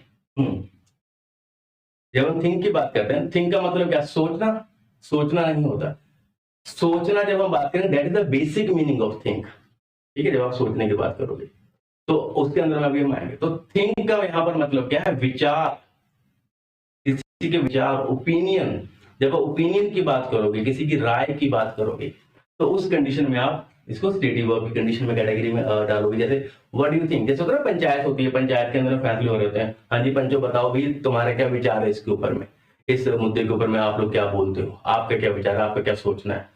जब हम थिंक की बात करते हैं, थिंक का मतलब क्या, सोचना, सोचना नहीं होता, सोचना जब हम बात करें that is the basic meaning of think, ठीक है, जब आप सोचने की बात करोगे तो उसके अंदर में अभी हम आएंगे। तो थिंक का यहाँ पर मतलब क्या है, विचार, किसी के विचार, ओपिनियन, जब आप ओपिनियन की बात करोगे, किसी की राय की बात करोगे, तो उस कंडीशन में आप इसको स्टेटिव वर्ब की कंडीशन में कैटेगरी में डालोगे। जैसे व्हाट डू यू थिंक, जैसे होता है पंचायत होती है, पंचायत के अंदर फैसले हो रहे होते हैं, हाँ जी पंचो बताओ भी तुम्हारा क्या विचार है इसके ऊपर में, इस मुद्दे के ऊपर में आप लोग क्या बोलते हो, आपका क्या विचार है, आपका क्या सोचना है।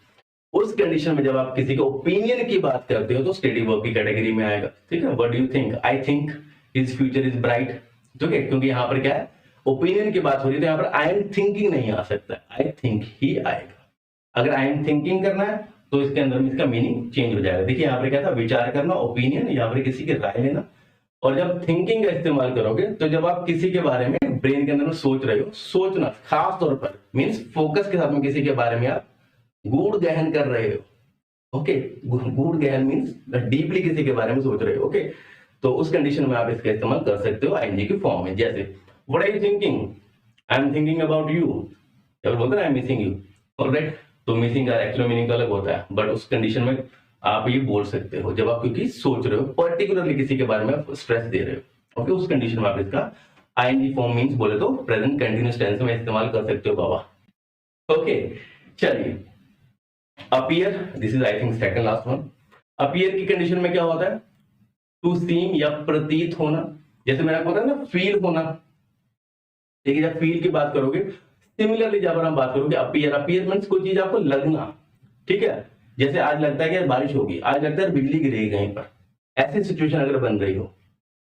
उस कंडीशन में जब आप किसी के ओपिनियन की बात करते हो तो स्टेटिव वर्ब की कैटेगरी में आएगा, ठीक है। What do you think, I think his future is bright, ठीक है, क्योंकि यहाँ पर क्या है, ओपिनियन की बात हो रही है, तो यहाँ पर आई एम थिंकिंग नहीं आ सकता, आई थिंक ही आएगा। अगर आई एम थिंकिंग करना है तो इसके अंदर में इसका मीनिंग चेंज हो जाएगा। देखिए यहाँ पर क्या था, विचार करना, ओपिनियन, यहाँ पर किसी की राय लेना, और जब थिंकिंग का इस्तेमाल करोगे तो जब आप किसी के बारे में ब्रेन के अंदर में सोच रहे हो, सोचना खास तौर पर मीन्स फोकस के साथ में किसी के बारे में आप गूढ़ गहन कर रहे हो, ओके, गूढ़ गहन मीन्स डीपली किसी के बारे में सोच रहे हो, ओके, तो उस कंडीशन में आप इसका इस्तेमाल कर सकते हो आईएनजी की फॉर्म में। जैसे what are you thinking, I am thinking about you, या फिर बोलते हैं I am missing you, alright. तो मिसिंग का एक्चुअल मीनिंग तो अलग होता है, बट उस कंडीशन में आप ये बोल सकते हो जब आप क्योंकि सोच रहे हो, पर्टिकुलरली किसी के बारे में आप स्ट्रेस दे रहे हो, ओके, उस कंडीशन में आप इसका आईएनजी फॉर्म मींस बोले तो प्रेजेंट कंटिन्यूअस टेंस में इस्तेमाल कर सकते हो बाबा, ओके। चलिए, appear, this is I think second last one. Appear की कंडीशन में क्या होता है, टू सीम या प्रतीत होना, जैसे मैंने आपको बताया ना फील होना, ठीक है, जब फील की बात करोगे, सिमिलरली जब हम बात करोगे अपीयर, अपीयर मींस कोई चीज आपको लगना, ठीक है, जैसे आज लगता है कि बारिश होगी, आज लगता है बिजली गिरेगी कहीं पर, ऐसी सिचुएशन अगर बन रही हो,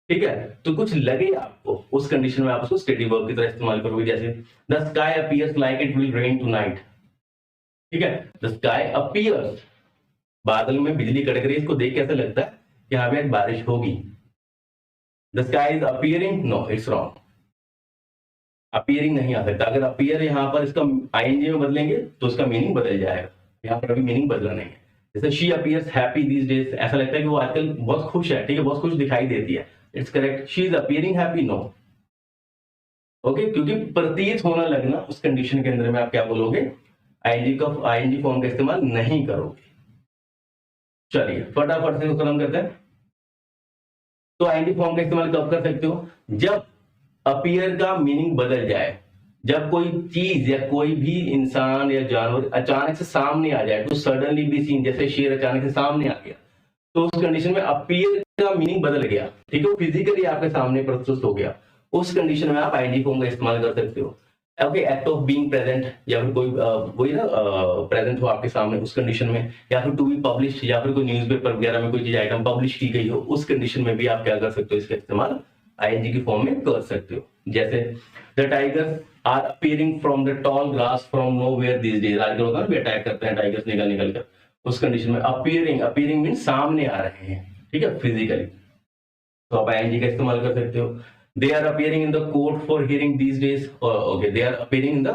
ठीक है, तो कुछ लगे आपको, उस कंडीशन में आप उसको स्टेडी वर्ब की तरह इस्तेमाल करोगे, जैसे the sky appears like it will rain tonight, ठीक है, द स्काई अपीयर्स, बादल में बिजली कड़क रही है, इसको देख के ऐसा लगता है कि हाँ भी आज बारिश होगी। The sky is appearing, no it's wrong, appearing नहीं आ सकता, अगर अपीयर यहाँ पर इसका आईएनजी में बदलेंगे तो उसका मीनिंग बदल जाएगा, यहाँ पर अभी मीनिंग बदला नहीं है। जैसे she appears happy these days, ऐसा लगता है कि वो आजकल बहुत खुश है, ठीक है, बहुत खुश दिखाई देती है, it's correct, she is appearing happy, no, okay, क्योंकि प्रतीत होना लगना, उस कंडीशन के अंदर में आप क्या बोलोगे, आईएनजी फॉर्म का इस्तेमाल नहीं करोगे। चलिए फटाफट से खत्म करते हैं। तो आईएनजी फॉर्म का इस्तेमाल कब कर सकते हो, जब अपीयर का मीनिंग बदल जाए, जब कोई चीज या कोई भी इंसान या जानवर अचानक से सामने आ जाए, तो सडनली बी सीन, जैसे शेर अचानक से सामने आ गया, तो उस कंडीशन में अपीयर का मीनिंग बदल गया, ठीक है, वो फिजिकली आपके सामने प्रस्तुत हो गया, उस कंडीशन में आप आईएनजी फॉर्म का इस्तेमाल कर सकते हो। Okay, act of being present, या फिर कोई वही ना प्रेजेंट हो आपके सामने उस कंडीशन में, या फिर टू बी पब्लिश, या फिर कोई न्यूज़पेपर वगैरह में कोई चीज आइटम पब्लिश की गई हो, उस कंडीशन में भी आप क्या कर सकते हो, इसका इस्तेमाल आईएनजी की फॉर्म में कर सकते हो। जैसे the tigers are appearing from the tall grass from nowhere these days, आजकल होता है ना अटैक करते हैं टाइगर्स निकल निकल कर, उस कंडीशन में अपीयरिंग, अपीयरिंग मीन सामने आ रहे हैं, ठीक है, फिजिकली, तो आप आईएनजी का इस्तेमाल कर सकते हो। They are appearing in the court for hearing these days, okay, they are appearing in the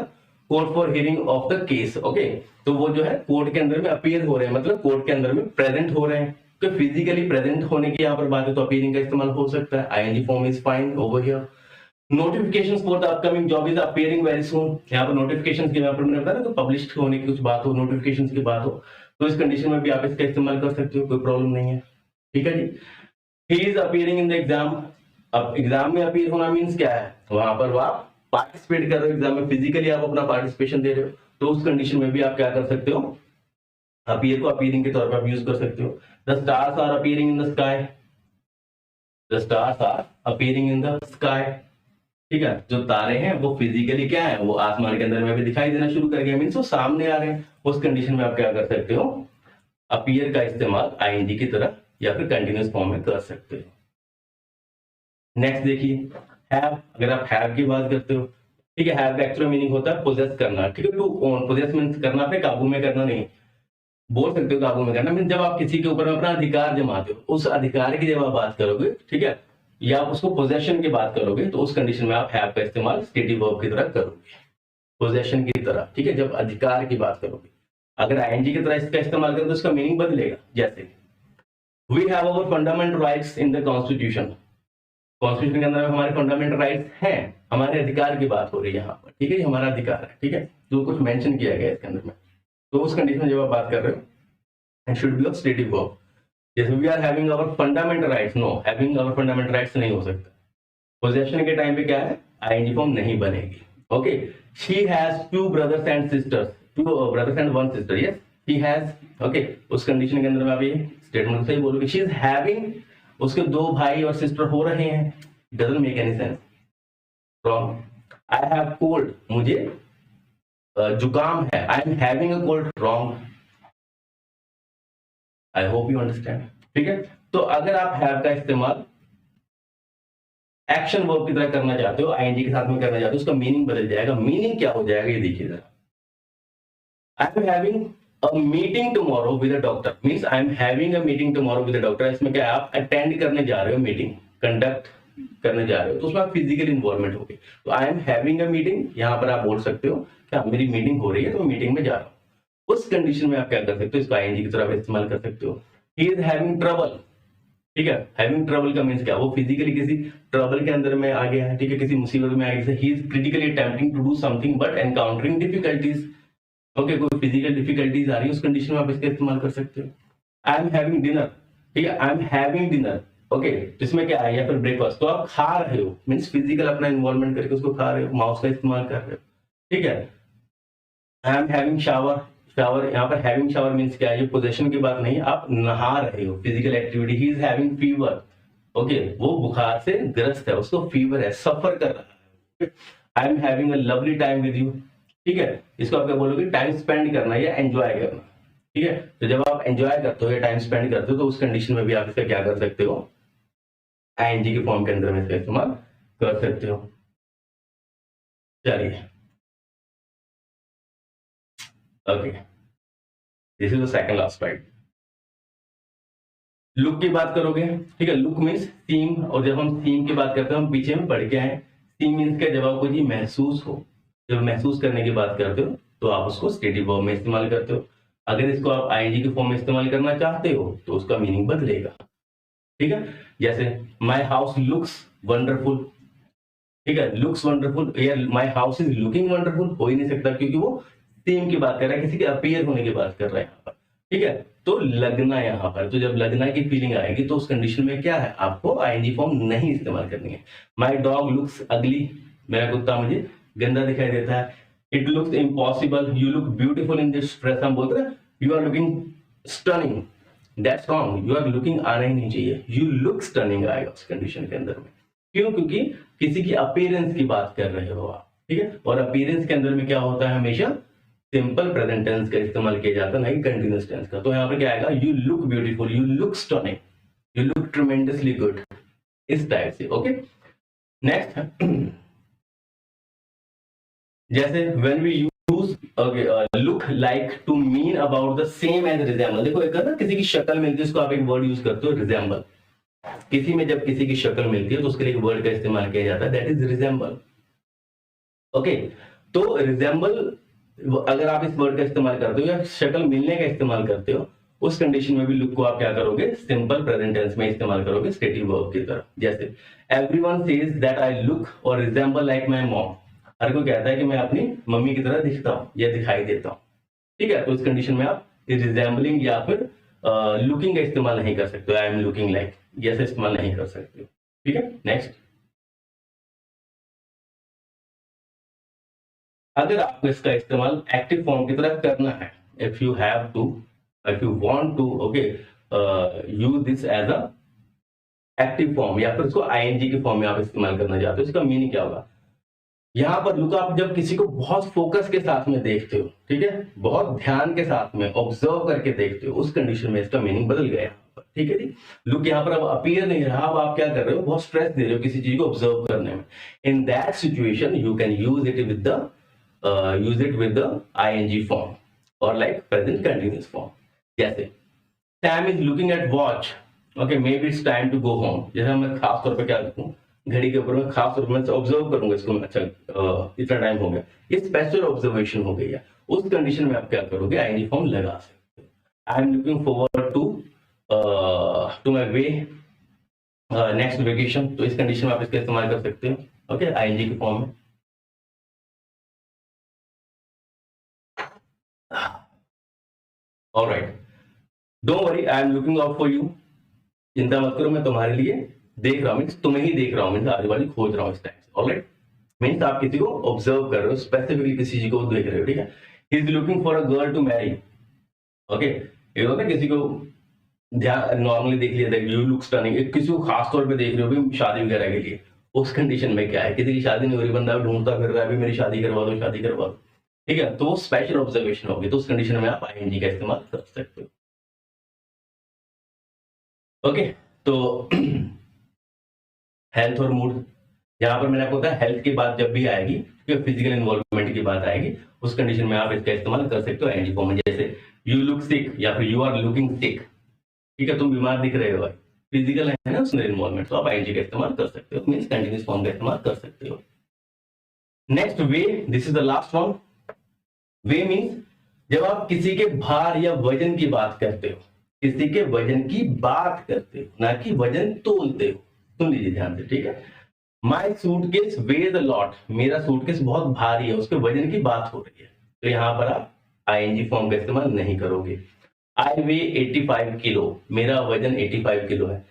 court for hearing of the case, okay, तो वो जो है कोर्ट के अंदर में अपीयर हो रहे हैं, मतलब कोर्ट के अंदर में प्रेजेंट हो रहे हैं, तो फिजिकली प्रेजेंट होने की यहाँ पर बात है, तो अपीयरिंग का इस्तेमाल हो सकता है, ING form is fine over here. Notifications for the upcoming job is appearing very soon, यहाँ पर नोटिफिकेशंस के यहाँ पर मैंने बताया ना, तो पब्लिश होने की कुछ बात हो, नोटिफिकेशंस की बात हो, तो इस कंडीशन में भी आप इसका इस्तेमाल कर सकते हो, कोई प्रॉब्लम नहीं है, ठीक है जी। He is appearing in the exam, अब एग्जाम में अपीयर होना मींस क्या है, वहां पर आप पार्टिसिपेट कर रहे हो एग्जाम में, फिजिकली आप अपना पार्टिसिपेशन दे रहे हो, तो उस कंडीशन में भी आप क्या कर सकते हो, अपीयर को अपीयरिंग के तौर पर आप यूज कर सकते हो। The stars are appearing in the sky, the stars are appearing in the sky, ठीक है, जो तारे हैं वो फिजिकली क्या है, वो आसमान के अंदर में भी दिखाई देना शुरू कर गए, मींस वो सामने आ रहे हैं, उस कंडीशन में आप क्या कर सकते हो, अपीयर का इस्तेमाल आईएनजी की तरह या फिर कंटिन्यूअस फॉर्म में कर सकते हो। नेक्स्ट देखिए, हैव, अगर आप हैव की बात करते हो, ठीक है, हैव का एक्चुअल मीनिंग होता है पोजेस करना, ठीक है, टू ओन, पोजेस मींस करना, पे काबू में करना नहीं, बोल सकते हो काबू में करना मीन जब आप किसी के ऊपर अपना अधिकार जमाते हो, उस अधिकार की जब आप बात करोगे, ठीक है, या आप उसको पोजेशन की बात करोगे, तो उस कंडीशन में आप हैव का इस्तेमाल स्टेटिव वर्ब की तरह करोगे, पोजेशन की तरह, ठीक है, जब अधिकार की बात करोगे। अगर आईएनजी की तरह इसका इस्तेमाल करोगे तो इसका मीनिंग बदलेगा, जैसे we have our fundamental rights in the constitution, constitution के अंदर हमारे फंडामेंटल राइट्स हैं, हमारे अधिकार की बात हो रही है यहाँ पर, ठीक है, ये हमारा अधिकार है, ठीक है, जो कुछ मेंशन किया गया है इसके अंदर में, तो उस कंडीशन में जब आप बात कर रहे हो, and should be of stative verb, जैसे we are having our fundamental rights, no, having our fundamental rights नहीं हो सकता, पोजेशन के टाइम पे क्या है, आईएनजी फॉर्म नहीं बनेगी, okay. She has two brothers and sisters, two brothers and one sister, yes she has, okay, उस कंडीशन के अंदर में आप ये स्टेटमेंट सही बोलोगे, शी इज हैविंग, उसके दो भाई और सिस्टर हो रहे हैं, doesn't make any sense, wrong. I have cold, मुझे जुकाम है, I am having a cold, wrong. I hope you understand, ठीक है। तो अगर आप हैव का इस्तेमाल एक्शन वर्ब की तरह करना चाहते हो, आईएनजी के साथ में करना चाहते हो, उसका मीनिंग बदल जाएगा, मीनिंग क्या हो जाएगा ये देखिए जरा, I am having a meeting tomorrow with a doctor means I am having a meeting tomorrow with a doctor, इसमें क्या है, आप अटेंड करने जा रहे हो, मीटिंग कंडक्ट करने जा रहे हो, तो उसमें आप फिजिकल इन्वॉल्वमेंट होगी, तो I am having a meeting, यहाँ पर आप बोल सकते हो क्या मेरी मीटिंग हो रही है, तो मीटिंग में जा रहा हूँ, उस कंडीशन में आप क्या कर सकते हो, इसको आईएनजी की तरह इस्तेमाल कर सकते हो। ही इज हैविंग ट्रबल, ठीक है। हैविंग ट्रबल का मीन्स क्या, वो फिजिकली किसी ट्रबल के अंदर में आ गया है, ठीक है, किसी मुसीबत में आ गया, he is critically attempting to do something but encountering difficulties. Okay, कोई फिजिकल डिफिकल्टीज आ रही है, उस कंडीशन में आप इसका इस्तेमाल कर सकते हो। आई एम हैविंग डिनर, ठीक है, I am having dinner, okay, तो इसमें क्या है, या फिर ब्रेकफास्ट, तो आप खा रहे हो, मीन्स फिजिकल अपना इन्वॉल्वमेंट करके उसको खा रहे हो, माउस का इस्तेमाल कर रहे हो, ठीक है। I am having shower, shower, यहाँ पर हैविंग शावर मीन्स क्या है, ये पोजेशन की बात नहीं, आप नहा रहे हो, physical activity. He is having fever, okay, वो बुखार से ग्रस्त है, उसको फीवर है, सफर कर रहा है। I am having a lovely time with you, ठीक है, इसको आप क्या बोलोगे, टाइम स्पेंड करना या एंजॉय करना, ठीक है। तो जब आप एंजॉय करते हो या टाइम स्पेंड करते हो तो उस कंडीशन में भी आप इसका क्या कर सकते हो, आईएनजी के फॉर्म के अंदर में इसका इस्तेमाल कर सकते हो। चलिए, okay, this is the second last slide. Look की बात करोगे, ठीक है, लुक मीन्स सीम, और जब हम सीम की बात करते हैं हम पीछे में पढ़ के आए, सीम मीन्स क्या, जब आपको ये महसूस हो, जब महसूस करने की बात करते हो तो आप उसको स्टेटिव वर्ब में इस्तेमाल करते हो। अगर इसको आप आईएनजी के फॉर्म में इस्तेमाल करना चाहते हो तो उसका मीनिंग बदलेगा, ठीक है। जैसे माई हाउस लुक्स वंडरफुल, ठीक है, लुक्स वंडरफुल, या my house is looking wonderful हो ही नहीं सकता, क्योंकि वो थीम की बात कर रहा है, किसी के अपीयर होने की बात कर रहा है यहाँ पर, ठीक है। तो लगना यहाँ पर, तो जब लगना की फीलिंग आएगी तो उस कंडीशन में क्या है, आपको आईएनजी फॉर्म नहीं इस्तेमाल करनी है। माई डॉग लुक्स अगली, मेरा कुत्ता मुझे गंदा दिखाई देता है। It looks impossible, you look beautiful in this dress, हम बोलते हैं you are looking stunning, that's wrong, you are looking आना ही नहीं चाहिए, यू लुक स्टनिंग आएगा उस कंडीशन के अंदर में। क्यों, क्योंकि किसी की अपीयरेंस की बात कर रहे हो आप, ठीक है, और अपीयरेंस के अंदर में क्या होता है, हमेशा सिंपल प्रेजेंट टेंस का इस्तेमाल किया जाता है, नहीं कंटिन्यूअस टेंस का। तो यहाँ पर क्या आएगा, you look beautiful, you look stunning, you look tremendously good, इस टाइप से, ओके। नेक्स्ट, जैसे when we use look like to mean about the same as resemble, देखो एक ना किसी की शक्ल मिलती है उसको आप एक वर्ड यूज करते हो रिजेंबल, किसी में जब किसी की शक्ल मिलती है तो उसके लिए एक वर्ड का इस्तेमाल किया जाता है, दैट इज रिजेंबल, ओके। तो रिजेंबल, अगर आप इस वर्ड का इस्तेमाल करते हो या शक्ल मिलने का इस्तेमाल करते हो, उस कंडीशन में भी लुक को आप क्या करोगे, सिंपल प्रेजेंट टेंस में इस्तेमाल करोगे स्टेटिव वर्ब की तरह। जैसे everyone says that I look और रिजेंबल लाइक माय मॉम, हर कोई कहता है कि मैं अपनी मम्मी की तरह दिखता हूँ या दिखाई देता हूँ, ठीक है। तो इस कंडीशन में आप रिजेंबलिंग या फिर लुकिंग का इस्तेमाल नहीं कर सकते, आई एम लुकिंग लाइक, जैसे इस्तेमाल नहीं कर सकते, ठीक है। नेक्स्ट, अगर आपको इसका इस्तेमाल एक्टिव फॉर्म की तरह करना है, if you have to, if you want to, okay, use this as a active form, या फिर उसको आईएनजी के फॉर्म में आप इस्तेमाल करना चाहते हो, इसका मीनिंग क्या होगा। यहाँ पर लुक आप जब किसी को बहुत फोकस के साथ में देखते हो, ठीक है, बहुत ध्यान के साथ में ऑब्जर्व करके देखते हो, उस कंडीशन में इसका मीनिंग बदल गया यहाँ पर, ठीक है जी। लुक यहाँ पर अब अपीयर नहीं रहा, अब आप क्या कर रहे हो, बहुत स्ट्रेस दे रहे हो किसी चीज को ऑब्जर्व करने में। In that situation you can use it with the ING form और लाइक प्रेजेंट कंटिन्यूअस फॉर्म। जैसे Sam is looking at watch, okay, maybe it's time to go home, जैसे मैं खास तौर पर क्या लिखूं, घड़ी के ऊपर मैं खास तौर पर ऑब्जर्व करूंगा इसको, अच्छा इतना टाइम हो गया, ये स्पेशल ऑब्जर्वेशन हो गई है, उस कंडीशन में आप क्या करोगे, आईएनजी फॉर्म लगा सकते हो। I am looking forward to my way next vacation, तो इस कंडीशन में आप इसका इस्तेमाल कर सकते हो, ओके, आईएनजी के फॉर्म में। Alright, don't worry, I am looking out for you, चिंता मत करो, मैं तुम्हारे लिए देख रहा हूँ, मीन्स तुम्हें ही देख रहा हूँ, मीन्स आजू बाजू खोज रहा हूँ इस टाइम से, ऑलराइट, मीन्स आप किसी को ऑब्जर्व कर रहे हो, स्पेसिफिकली किसी चीज को देख रहे हो, ठीक है। He is looking for a girl to marry, okay, ये होता है किसी को ध्यान नॉर्मली देख लिया था, यू लुक स्टनिंग, किसी को खास तौर पे देख रहे हो भी शादी वगैरह के लिए, उस कंडीशन में क्या है, किसी की शादी नहीं हो रही, बंदा ढूंढता फिर रहा है, मेरी शादी करवा दो, शादी करवा दो, ठीक है, तो वो स्पेशल ऑब्जर्वेशन होगी, तो उस कंडीशन में आप आईएनजी का इस्तेमाल कर सकते हो, ओके। तो हेल्थ और मूड, यहाँ पर मैंने आपको बताया हेल्थ की बात जब भी आएगी, फिजिकल इन्वॉल्वमेंट की बात आएगी, उस कंडीशन में आप इसका इस्तेमाल कर सकते हो आईएनजी फॉर्म में। जैसे यू लुक सिक या फिर यू आर लुकिंग सिक, ठीक है, तुम बीमार दिख रहे हो भाई, फिजिकल है ना उसमें इन्वॉल्वमेंट, तो आप आईएनजी का इस्तेमाल कर सकते हो, मींस कंटीन्यूअस फॉर्म का इस्तेमाल कर सकते हो। Next, way, this is the last one. Way means जब आप किसी के भार या वजन की बात करते हो, किसी के वजन की बात करते हो, ना कि वजन तोलते हो। सुन लीजिए ध्यान से, ठीक है। माई सूटकेस वेज अ लॉट, मेरा सूटकेस बहुत भारी है, उसके वजन की बात हो रही है, तो यहां पर आप आईएनजी फॉर्म का इस्तेमाल नहीं करोगे। आई वे 85 किलो, मेरा वजन 85 किलो है।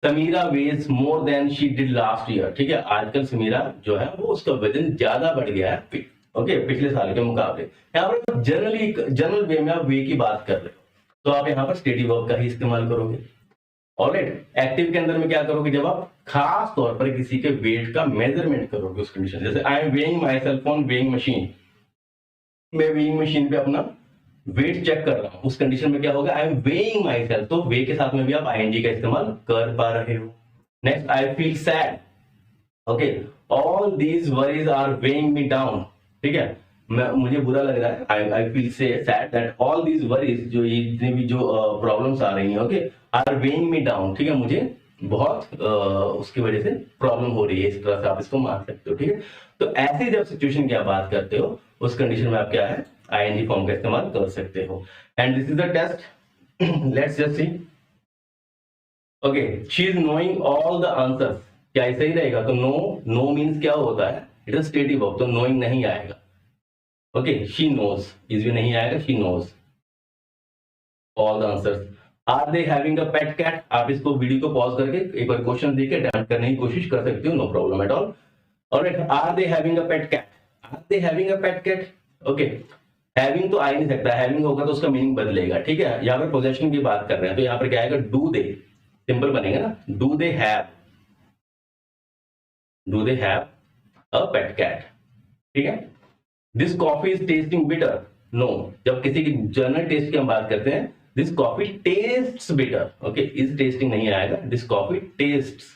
Samira weighs more than she did last year, ठीक है, आजकल समीरा जो है वो उसका वजन ज्यादा बढ़ गया है, ओके, पिछले साल के मुकाबले। यहाँ पर जनरल वे में आप वे की बात कर रहे हो, तो आप यहाँ पर स्टेडी वर्ब का ही इस्तेमाल करोगे। ऑलराइट, एक्टिव के अंदर में क्या करोगे, जब आप खास तौर पर किसी के वेट का मेजरमेंट करोगे उस कंडीशन, जैसे I M weighing my self on weighing machine, मैं वेइंग मशीन पे अपना वेट चेक कर रहा हूं, उस कंडीशन में क्या होगा, I am weighing my self, तो वे के साथ में भी आप आईएनजी का इस्तेमाल कर पा रहे हो। Next, I feel sad, okay, all these worries are weighing me down, ठीक है, मुझे बुरा लग रहा है, I feel sad that all these worries, जो ये जितनी भी जो प्रॉब्लम्स आ रही हैं, okay, are weighing me down, ठीक है, मुझे बहुत उसकी वजह से प्रॉब्लम हो रही है, इस तरह से आप इसको मान सकते हो, ठीक है। तो ऐसी जब सिचुएशन की आप बात करते हो, उस कंडीशन में आप क्या है, आईएनजी फॉर्म का इस्तेमाल कर सकते हो। And this is the test, let's just see, okay, she is knowing all the answers, क्या ऐसा ही रहेगा, तो नो मीन्स क्या होता है, इट इज स्टेटिव वर्ब, तो नोइंग नहीं आएगा, ओके, शी नोज, इज भी नहीं आएगा, she knows all the answers. Are they having a pet cat, आप इसको वीडियो को पॉज करके एक बार क्वेश्चन देके अटेम्प्ट करने की कोशिश कर सकते हो, no problem at all. Alright, are they having a pet cat, are they having a pet cat, okay, having तो आ ही नहीं सकता, हैविंग होगा तो उसका मीनिंग बदलेगा, ठीक है, यहाँ पर पोजेशन की बात कर रहे हैं, तो यहाँ पर क्या आएगा, डू दे, सिंपल बनेगा ना, do they have a pet cat, ठीक है। This coffee is tasting bitter, no, जब किसी की जनरल टेस्ट की हम बात करते हैं, this coffee tastes bitter, okay, is tasting नहीं आएगा, this coffee tastes,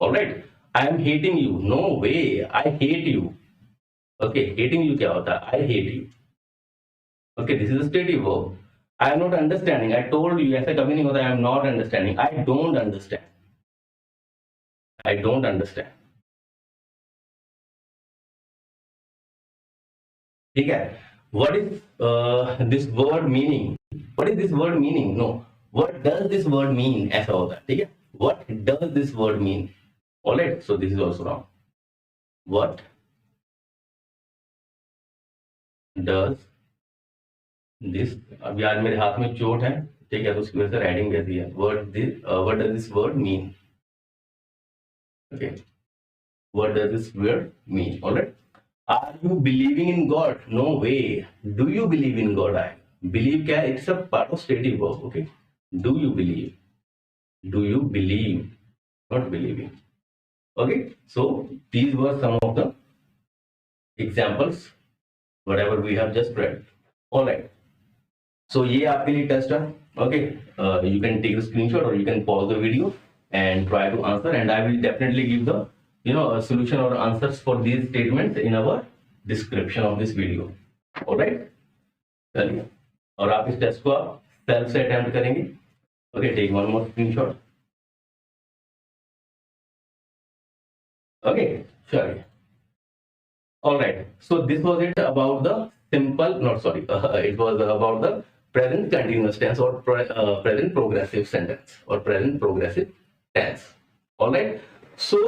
alright. I am hating you, no way, I hate you, okay, hating you क्या होता है, I hate you, okay, this is stative verb. I am not understanding, I told you, ऐसा कभी नहीं होता, I am not understanding, I don't understand, I don't understand, ठीक है। What is this word meaning, what is this word meaning, no, what does this word mean, ऐसा होता है, ठीक है, what does this word mean, alright, so this is also wrong, what does this, अभी आज मेरे हाथ में चोट है, ठीक है, तो उसकी वजह से राइटिंग कैसी है, what does this word mean, okay, what does this word mean, alright. Are you believing in God? No way. Do you believe in God? I believe क्या है? It's a part of stative verb. Okay. Do you believe? Do you believe? Not believing. Okay. So these were some of the examples, whatever we have just read. All right. So ये आपके लिए test है. Okay. You can take a screenshot or you can pause the video and try to answer. And I will definitely give the a solution or answers for these statements in our description of this video. Alright, चलिए, और आप इस test को आप self से attempt करेंगे. Okay, take one more screenshot. Okay, sure. Alright, so this was it about the simple, not sorry, it was about the present continuous tense or present progressive sentence or present progressive tense. Alright, so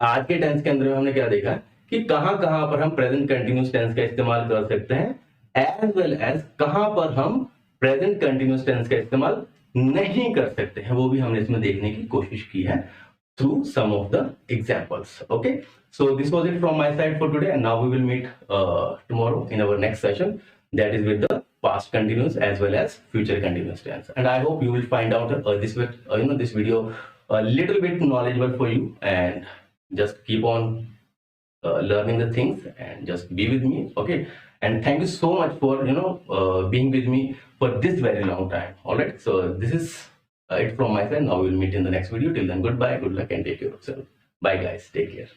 आज के tense के अंदर में हमने क्या देखा कि कहां पर हम प्रेजेंट कंटिन्यूस टेंस का इस्तेमाल कर सकते हैं, एज वेल एज कहां पर हम प्रेजेंट कंटिन्यूस टेंस का इस्तेमाल नहीं कर सकते हैं, वो भी हमने इसमें देखने की कोशिश की है through some of the examples. Okay, so this was it from my side for today, and now we will meet tomorrow in our next session, that is with the past continuous as well as future continuous tense. And I hope you will find out this video a little bit knowledgeable for you, and just keep on learning the things and just be with me. Okay, and thank you so much for being with me for this very long time. All right, so this is it from my side. Now we'll meet in the next video. Till then, goodbye, good luck, and take care of yourself. Bye guys, take care.